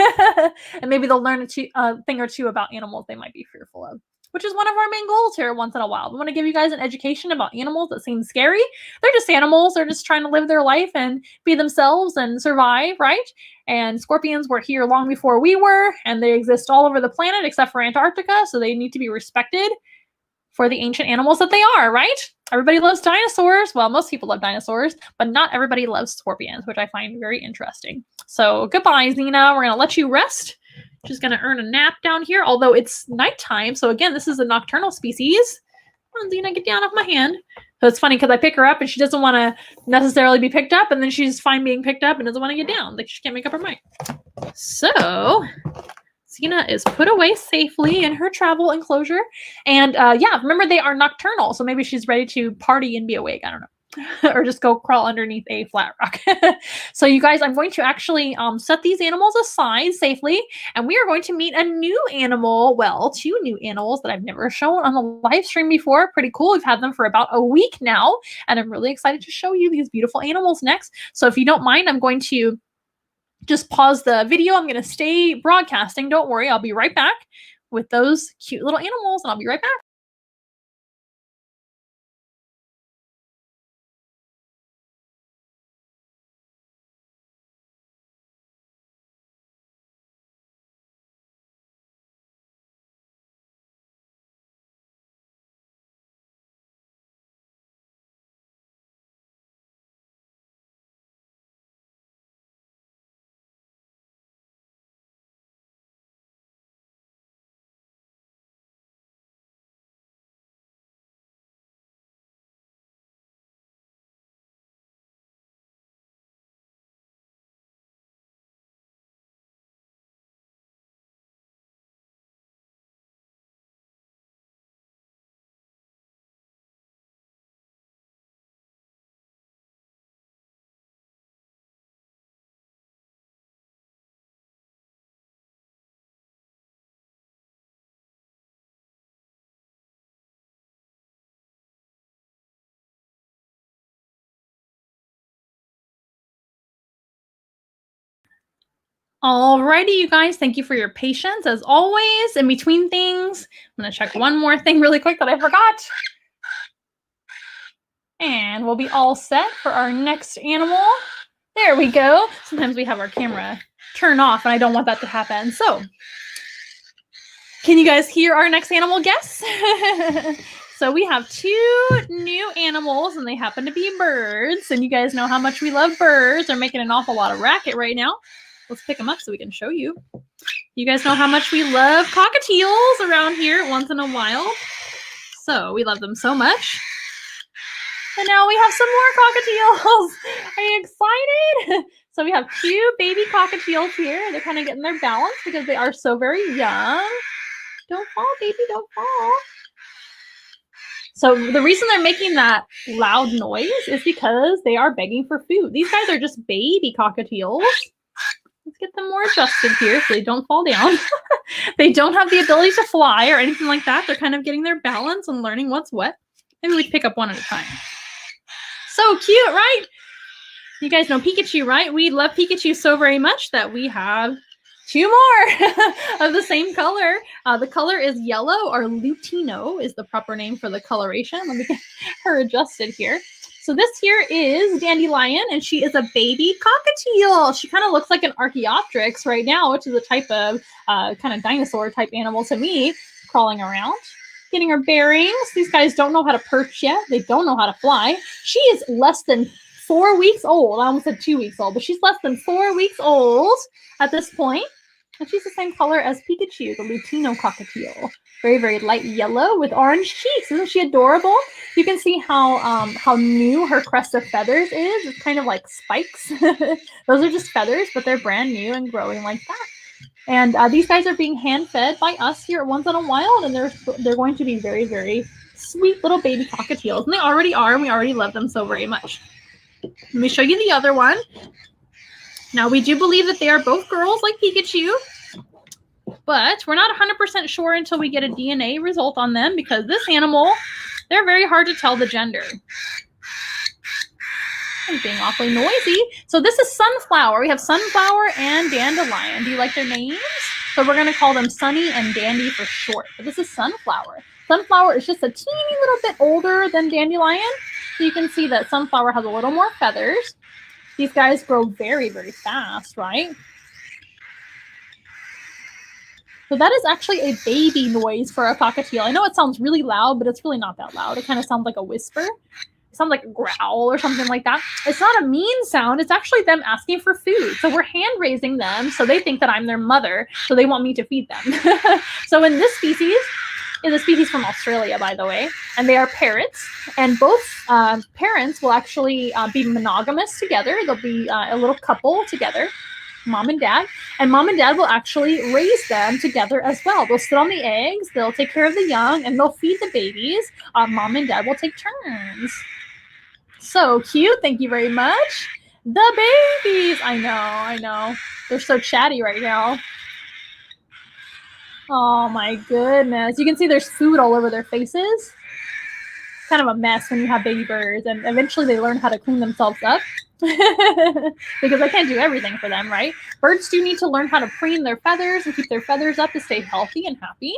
And maybe they'll learn a thing or two about animals they might be fearful of, which is one of our main goals here once in a while. We want to give you guys an education about animals that seem scary. They're just animals. They're just trying to live their life and be themselves and survive, right? And scorpions were here long before we were, and they exist all over the planet except for Antarctica, so they need to be respected for the ancient animals that they are, right? Everybody loves dinosaurs. Well, most people love dinosaurs, but not everybody loves scorpions, which I find very interesting. So goodbye, Xena. We're going to let you rest. She's going to earn a nap down here, although it's nighttime. So again, this is a nocturnal species. Come on, Xena, get down off my hand. So it's funny because I pick her up and she doesn't want to necessarily be picked up, and then she's fine being picked up and doesn't want to get down. Like she can't make up her mind. So Xena is put away safely in her travel enclosure. And yeah, remember they are nocturnal, so maybe she's ready to party and be awake. I don't know. Or just go crawl underneath a flat rock. So you guys, I'm going to actually set these animals aside safely, and we are going to meet a new animal. Well, two new animals that I've never shown on the live stream before. Pretty cool. We've had them for about a week now, and I'm really excited to show you these beautiful animals next. So if you don't mind, I'm going to just pause the video. I'm going to stay broadcasting. Don't worry. I'll be right back with those cute little animals, and I'll be right back. Alrighty, you guys, thank you for your patience as always. In between things, I'm going to check one more thing really quick that I forgot. And we'll be all set for our next animal. There we go. Sometimes we have our camera turn off, and I don't want that to happen. So, can you guys hear our next animal guess? So we have two new animals, and they happen to be birds. And you guys know how much we love birds. They're making an awful lot of racket right now. Let's pick them up so we can show you. You guys know how much we love cockatiels around here once in a while. So we love them so much. And now we have some more cockatiels. Are you excited? So we have two baby cockatiels here. They're kind of getting their balance because they are so very young. Don't fall, baby, don't fall. So the reason they're making that loud noise is because they are begging for food. These guys are just baby cockatiels. Let's get them more adjusted here so they don't fall down. They don't have the ability to fly or anything like that. They're kind of getting their balance and learning what's what. Maybe we pick up one at a time. So cute, right? You guys know Pikachu, right? We love Pikachu so very much that we have 2 more of the same color. The color is yellow, or Lutino is the proper name for the coloration. Let me get her adjusted here. So this here is Dandelion, and she is a baby cockatiel. She kind of looks like an Archaeopteryx right now, which is a type of kind of dinosaur type animal to me, crawling around. Getting her bearings. These guys don't know how to perch yet. They don't know how to fly. She is less than 4 weeks old. I almost said 2 weeks old, but she's less than 4 weeks old at this point. And she's the same color as Pikachu, the Lutino cockatiel. Very, very light yellow with orange cheeks. Isn't she adorable? You can see how new her crest of feathers is. It's kind of like spikes. Those are just feathers, but they're brand new and growing like that. And these guys are being hand-fed by us here at Once in a Wild, and they're going to be very, very sweet little baby cockatiels. And they already are, and we already love them so very much. Let me show you the other one. Now, we do believe that they are both girls like Pikachu, but we're not 100% sure until we get a DNA result on them, because this animal, they're very hard to tell the gender. I'm being awfully noisy. So this is Sunflower. We have Sunflower and Dandelion. Do you like their names? So we're going to call them Sunny and Dandy for short. But this is Sunflower. Sunflower is just a teeny little bit older than Dandelion. So you can see that Sunflower has a little more feathers. These guys grow very, very fast, right? So that is actually a baby noise for a cockatiel. I know it sounds really loud, but it's really not that loud. It kind of sounds like a whisper. It sounds like a growl or something like that. It's not a mean sound. It's actually them asking for food. So we're hand-raising them, so they think that I'm their mother, so they want me to feed them. So in this species, is a species from Australia, by the way, and they are parrots, and both parents will actually be monogamous together. They'll be a little couple together, mom and dad will actually raise them together as well. They'll sit on the eggs, they'll take care of the young, and they'll feed the babies. Mom and dad will take turns. So cute. Thank you very much. The babies. I know. They're so chatty right now. Oh my goodness. You can see there's food all over their faces. It's kind of a mess when you have baby birds, and eventually they learn how to clean themselves up. Because I can't do everything for them, right? Birds do need to learn how to preen their feathers and keep their feathers up to stay healthy and happy.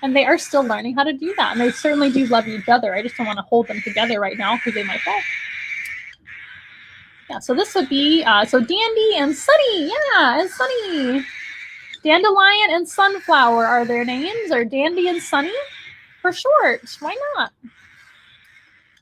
And they are still learning how to do that. And they certainly do love each other. I just don't want to hold them together right now because they might fall. Yeah, so this would be, so Dandy and Sunny. Yeah, and Sunny. Dandelion and Sunflower are their names, or Dandy and Sunny for short. Why not?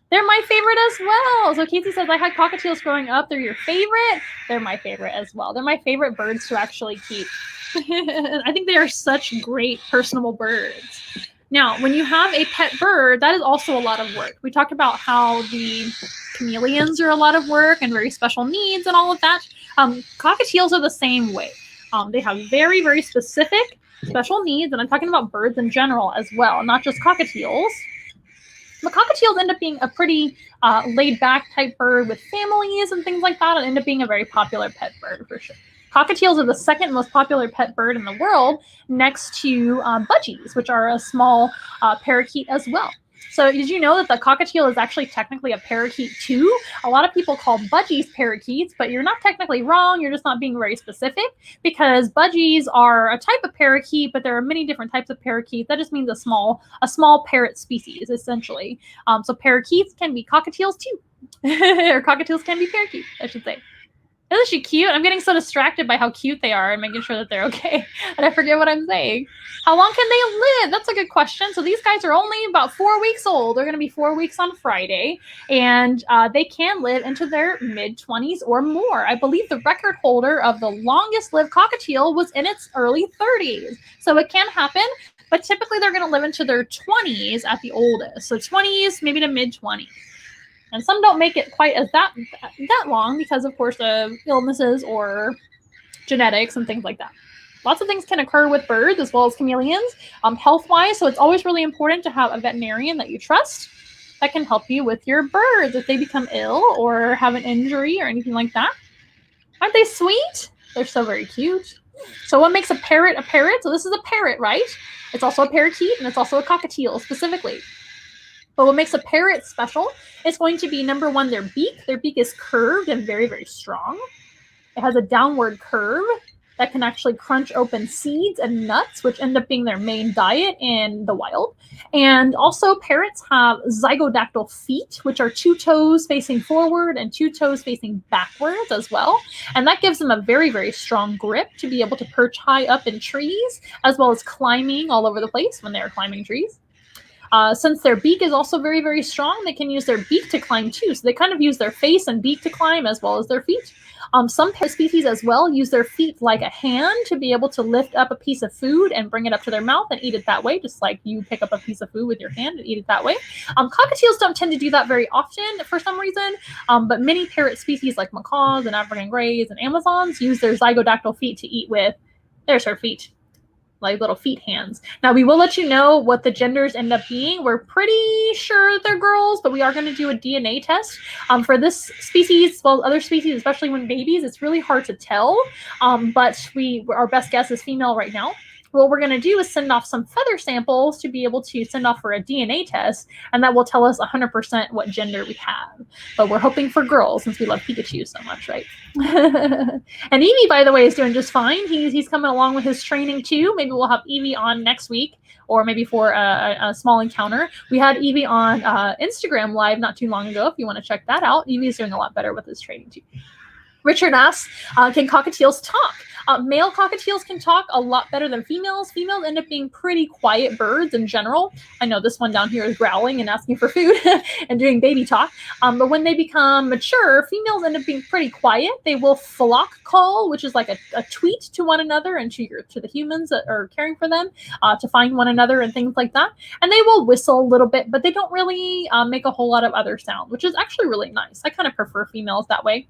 They're my favorite as well. So Casey says, I had cockatiels growing up. They're your favorite. They're my favorite as well. They're my favorite birds to actually keep. I think they are such great personable birds. Now, when you have a pet bird, that is also a lot of work. We talked about how the chameleons are a lot of work and very special needs and all of that. Cockatiels are the same way. They have very, very specific special needs, and I'm talking about birds in general as well, not just cockatiels. But cockatiels end up being a pretty laid-back type bird with families and things like that, and end up being a very popular pet bird for sure. Cockatiels are the second most popular pet bird in the world, next to budgies, which are a small parakeet as well. So did you know that the cockatiel is actually technically a parakeet too? A lot of people call budgies parakeets, but you're not technically wrong. You're just not being very specific, because budgies are a type of parakeet, but there are many different types of parakeets. That just means a small parrot species, essentially. So parakeets can be cockatiels too, or cockatiels can be parakeets, I should say. Isn't she cute? I'm getting so distracted by how cute they are and making sure that they're okay. And I forget what I'm saying. How long can they live? That's a good question. So these guys are only about 4 weeks old. They're going to be 4 weeks on Friday. And they can live into their mid-20s or more. I believe the record holder of the longest lived cockatiel was in its early 30s. So it can happen. But typically they're going to live into their 20s at the oldest. So 20s, maybe to mid-20s. And some don't make it quite as that long because, of course, of illnesses or genetics and things like that. Lots of things can occur with birds as well as chameleons, health-wise. So it's always really important to have a veterinarian that you trust. that can help you with your birds if they become ill or have an injury or anything like that. Aren't they sweet? They're so very cute. So what makes a parrot a parrot? So this is a parrot, right? It's also a parakeet and it's also a cockatiel specifically. But what makes a parrot special is going to be, number one, their beak. Their beak is curved and very, very strong. It has a downward curve that can actually crunch open seeds and nuts, which end up being their main diet in the wild. And also parrots have zygodactyl feet, which are 2 toes facing forward and 2 toes facing backwards as well. And that gives them a very, very strong grip to be able to perch high up in trees, as well as climbing all over the place when they're climbing trees. Since their beak is also very, very strong, they can use their beak to climb too. So they kind of use their face and beak to climb as well as their feet. Some parrot species as well use their feet like a hand to be able to lift up a piece of food and bring it up to their mouth and eat it that way, just like you pick up a piece of food with your hand and eat it that way. Cockatiels don't tend to do that very often for some reason, but many parrot species like macaws and African greys and Amazons use their zygodactyl feet to eat with. There's her feet. Like little feet hands. Now we will let you know what the genders end up being. We're pretty sure they're girls, but we are going to do a DNA test. For this species, well, other species, especially when babies, it's really hard to tell. But our best guess is female right now. What we're going to do is send off some feather samples to be able to send off for a DNA test, and that will tell us 100% what gender we have. But we're hoping for girls since we love Pikachu so much, right? And Evie, by the way, is doing just fine. He's coming along with his training too. Maybe we'll have Evie on next week, or maybe for a small encounter. We had Evie on Instagram Live not too long ago. If you want to check that out, Evie is doing a lot better with his training too. Richard asks, can cockatiels talk? Male cockatiels can talk a lot better than females. Females end up being pretty quiet birds in general. I know this one down here is growling and asking for food and doing baby talk. But when they become mature, females end up being pretty quiet. They will flock call, which is like a tweet to one another and to the humans that are caring for them to find one another and things like that. And they will whistle a little bit, but they don't really make a whole lot of other sound, which is actually really nice. I kind of prefer females that way.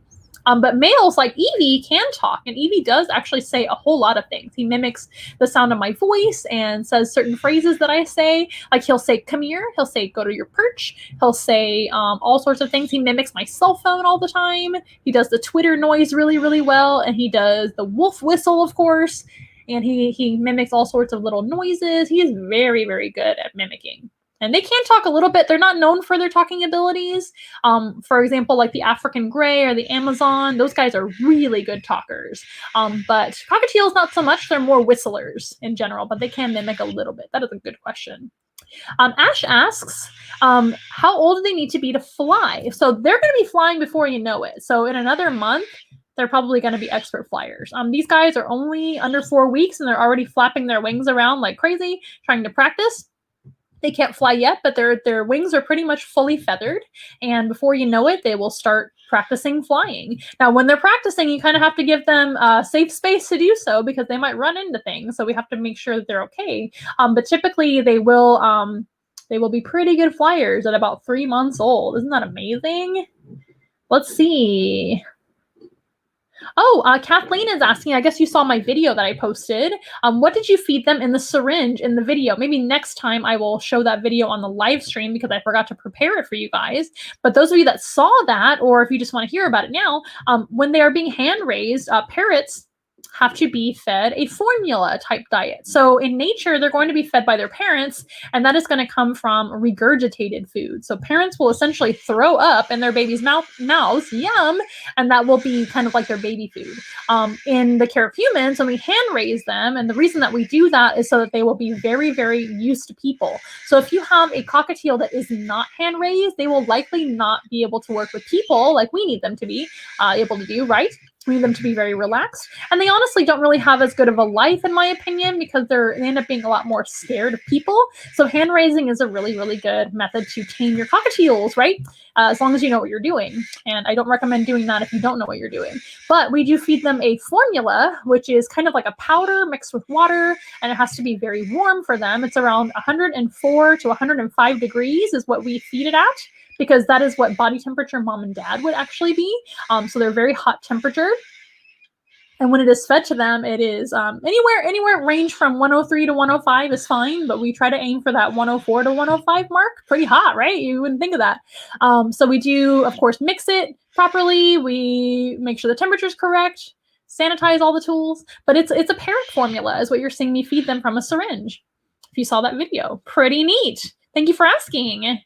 But males like Evie can talk, and Evie does actually say a whole lot of things. He mimics the sound of my voice and says certain phrases that I say. Like he'll say, come here. He'll say, go to your perch. He'll say all sorts of things. He mimics my cell phone all the time. He does the Twitter noise really, really well. And he does the wolf whistle, of course. And he mimics all sorts of little noises. He is very, very good at mimicking. And they can talk a little bit. They're not known for their talking abilities. For example, like the African gray or the Amazon, those guys are really good talkers. But cockatiels, not so much. They're more whistlers in general, but they can mimic a little bit. That is a good question. Ash asks, how old do they need to be to fly? So they're going to be flying before you know it. So in another month, they're probably going to be expert flyers. These guys are only under 4 weeks, and they're already flapping their wings around like crazy, trying to practice. They can't fly yet, but their wings are pretty much fully feathered. And before you know it, they will start practicing flying. Now, when they're practicing, you kind of have to give them safe space to do so because they might run into things. So we have to make sure that they're okay. But typically they will be pretty good flyers at about 3 months old. Isn't that amazing? Let's see. Oh, Kathleen is asking, I guess you saw my video that I posted. What did you feed them in the syringe in the video? Maybe next time I will show that video on the live stream because I forgot to prepare it for you guys. But those of you that saw that, or if you just want to hear about it now, when they are being hand-raised, parrots have to be fed a formula type diet. So in nature, they're going to be fed by their parents, and that is going to come from regurgitated food. So parents will essentially throw up in their baby's mouths, yum, and that will be kind of like their baby food. In the care of humans, when we hand raise them, and the reason that we do that is so that they will be very, very used to people. So if you have a cockatiel that is not hand raised, they will likely not be able to work with people like we need them to be able to do, right? We need them to be very relaxed. And they honestly don't really have as good of a life, in my opinion, because they end up being a lot more scared of people. So hand raising is a really, really good method to tame your cockatiels, right? As long as you know what you're doing. And I don't recommend doing that if you don't know what you're doing. But we do feed them a formula, which is kind of like a powder mixed with water, and it has to be very warm for them. It's around 104 to 105 degrees is what we feed it at, because that is what body temperature mom and dad would actually be. So they're very hot temperature. And when it is fed to them, it is anywhere range from 103 to 105 is fine, but we try to aim for that 104 to 105 mark. Pretty hot, right? You wouldn't think of that. So we do, of course, mix it properly. We make sure the temperature is correct, sanitize all the tools. But it's a parrot formula, is what you're seeing me feed them from a syringe. If you saw that video, pretty neat. Thank you for asking.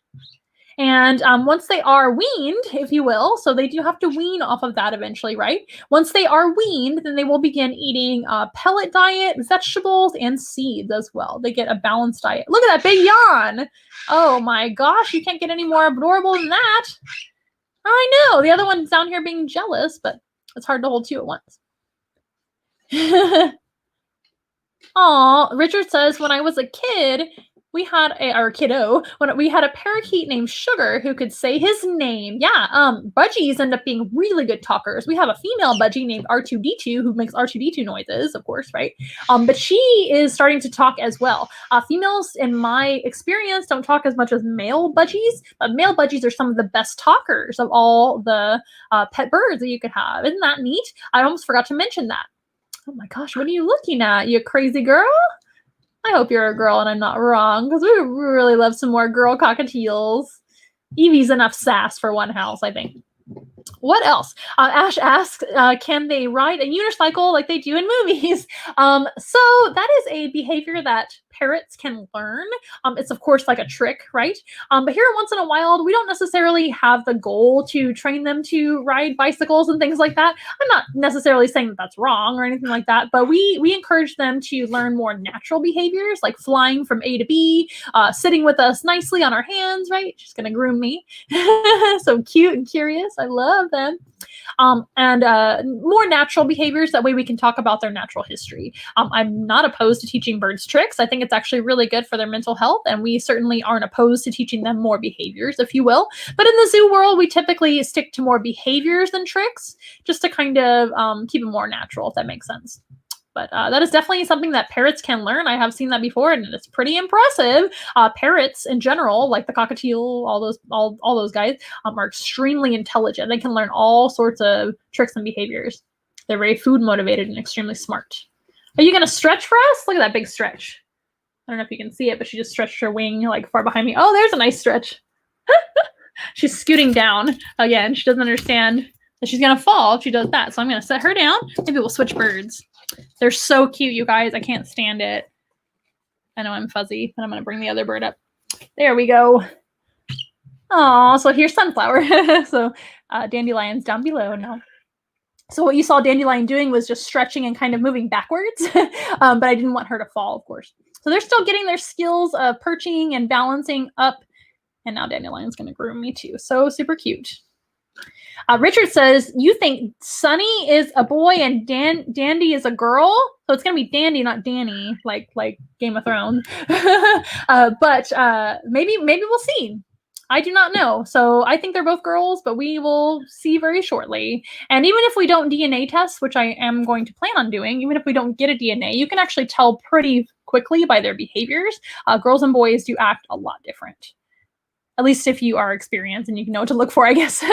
And once they are weaned, if you will, so they do have to wean off of that eventually, right? Once they are weaned, then they will begin eating a pellet diet, vegetables, and seeds as well. They get a balanced diet. Look at that big yawn. Oh my gosh, you can't get any more adorable than that. I know. The other one's down here being jealous, but it's hard to hold two at once. Aw, Richard says, when I was a kid, we had a parakeet named Sugar who could say his name. Yeah, budgies end up being really good talkers. We have a female budgie named R2D2 who makes R2D2 noises, of course, right? But she is starting to talk as well. Females, in my experience, don't talk as much as male budgies, but male budgies are some of the best talkers of all the pet birds that you could have. Isn't that neat? I almost forgot to mention that. Oh my gosh, what are you looking at, you crazy girl? I hope you're a girl and I'm not wrong, because we really love some more girl cockatiels. Evie's enough sass for one house, I think. What else? Ash asks, can they ride a unicycle like they do in movies? So that is a behavior that parrots can learn. It's of course like a trick, right? But here at Once in a Wild, we don't necessarily have the goal to train them to ride bicycles and things like that. I'm not necessarily saying that that's wrong or anything like that, but we encourage them to learn more natural behaviors like flying from A to B, sitting with us nicely on our hands, right? She's gonna groom me. So cute and curious. I love them. And more natural behaviors. That way we can talk about their natural history. I'm not opposed to teaching birds tricks. I think it's actually really good for their mental health, and we certainly aren't opposed to teaching them more behaviors, if you will. But in the zoo world, we typically stick to more behaviors than tricks, just to kind of keep it more natural, if that makes sense. But that is definitely something that parrots can learn. I have seen that before, and it's pretty impressive. Parrots in general, like the cockatiel, all those guys, are extremely intelligent. They can learn all sorts of tricks and behaviors. They're very food motivated and extremely smart. Are you gonna stretch for us? Look at that big stretch. I don't know if you can see it, but she just stretched her wing like far behind me. Oh, there's a nice stretch. She's scooting down again. She doesn't understand that she's gonna fall if she does that. So I'm gonna set her down. Maybe we'll switch birds. They're so cute, you guys. I can't stand it. I know I'm fuzzy, but I'm going to bring the other bird up. There we go. Aw, so here's Sunflower. So Dandelion's down below now. So what you saw Dandelion doing was just stretching and kind of moving backwards, but I didn't want her to fall, of course. So they're still getting their skills of perching and balancing up, and now Dandelion's going to groom me too. So super cute. Richard says, you think Sunny is a boy and Dandy is a girl? So it's going to be Dandy, not Danny, like Game of Thrones. But maybe we'll see. I do not know. So I think they're both girls, but we will see very shortly. And even if we don't DNA test, which I am going to plan on doing, even if we don't get a DNA, you can actually tell pretty quickly by their behaviors. Girls and boys do act a lot different. At least if you are experienced and you know what to look for, I guess.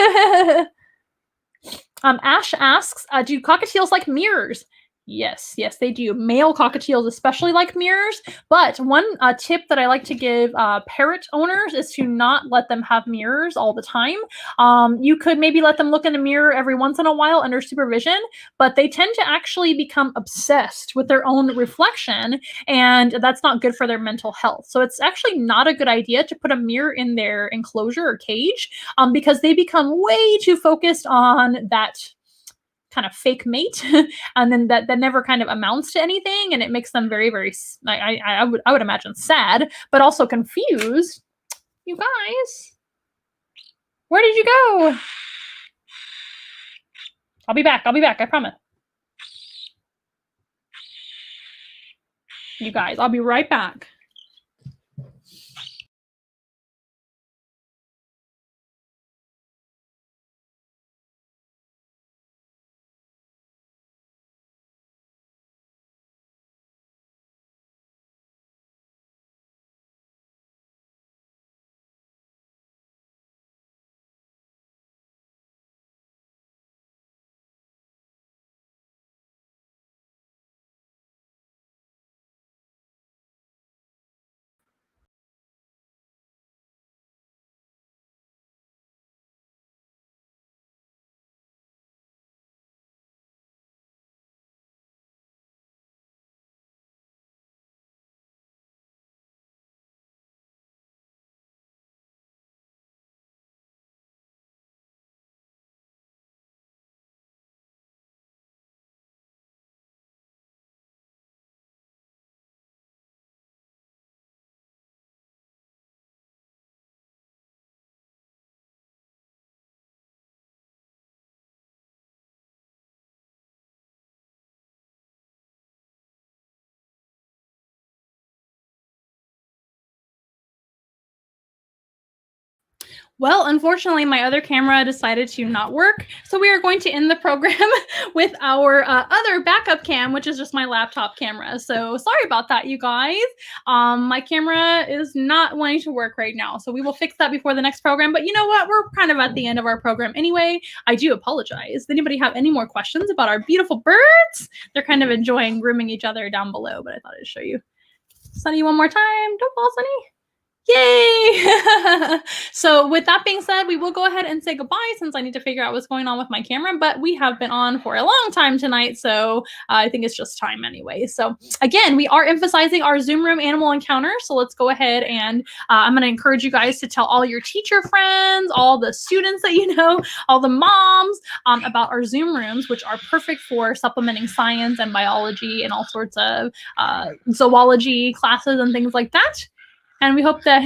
Ash asks, do cockatiels like mirrors? Yes, they do. Male cockatiels especially like mirrors, but one tip that I like to give parrot owners is to not let them have mirrors all the time. You could maybe let them look in a mirror every once in a while under supervision, but they tend to actually become obsessed with their own reflection, and that's not good for their mental health. So it's actually not a good idea to put a mirror in their enclosure or cage, because they become way too focused on that kind of fake mate, and then that never kind of amounts to anything, and it makes them very, very, I would imagine sad, but also confused. You guys, where did you go? I'll be back, I promise. You guys, I'll be right back. Well, unfortunately, my other camera decided to not work, so we are going to end the program with our other backup cam, which is just my laptop camera. So sorry about that, you guys. My camera is not wanting to work right now, so we will fix that before the next program. But you know what? We're kind of at the end of our program anyway. I do apologize. Does anybody have any more questions about our beautiful birds? They're kind of enjoying grooming each other down below, but I thought I'd show you. Sunny, one more time. Don't fall, Sunny. Yay! So with that being said, we will go ahead and say goodbye since I need to figure out what's going on with my camera, but we have been on for a long time tonight, so I think it's just time anyway. So again, we are emphasizing our Zoom room animal encounter, so let's go ahead and I'm going to encourage you guys to tell all your teacher friends, all the students that you know, all the moms about our Zoom rooms, which are perfect for supplementing science and biology and all sorts of zoology classes and things like that. And we hope that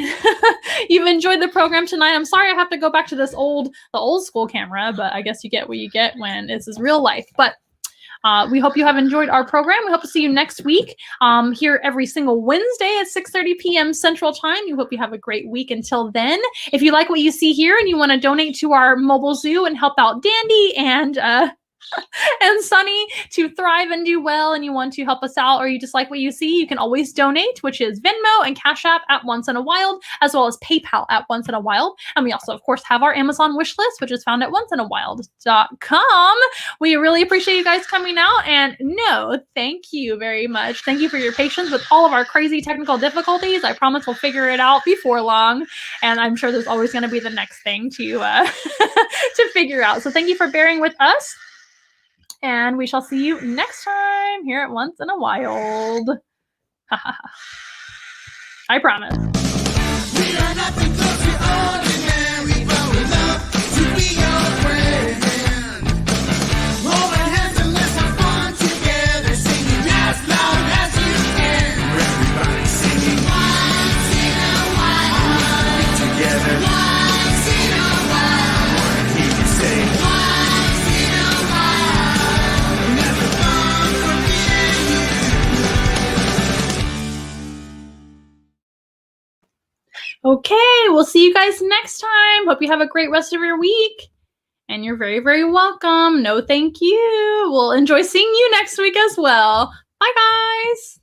you've enjoyed the program tonight. I'm sorry I have to go back to the old school camera, but I guess you get what you get when this is real life. But we hope you have enjoyed our program. We hope to see you next week here every single Wednesday at 6:30 p.m. Central Time. We hope you have a great week until then. If you like what you see here and you want to donate to our mobile zoo and help out Dandy and Sunny to thrive and do well, and you want to help us out, or you just like what you see, you can always donate, which is Venmo and Cash App at Once in a Wild, as well as PayPal at Once in a Wild. And we also, of course, have our Amazon wish list, which is found at onceinawild.com. We really appreciate you guys coming out, and no, thank you very much. Thank you for your patience with all of our crazy technical difficulties. I promise we'll figure it out before long, and I'm sure there's always going to be the next thing to to figure out. So thank you for bearing with us. And we shall see you next time here at Once in a Wild. I promise. We are nothing close to ordinary, but we love to be your friend. Hold our hands and let's have fun together, singing as loud as you can. Everybody singing Once in a Wild. Together. Once in a Wild. I want to hear you say okay, we'll see you guys next time. Hope you have a great rest of your week. And you're very, very welcome. No, thank you. We'll enjoy seeing you next week as well. Bye, guys.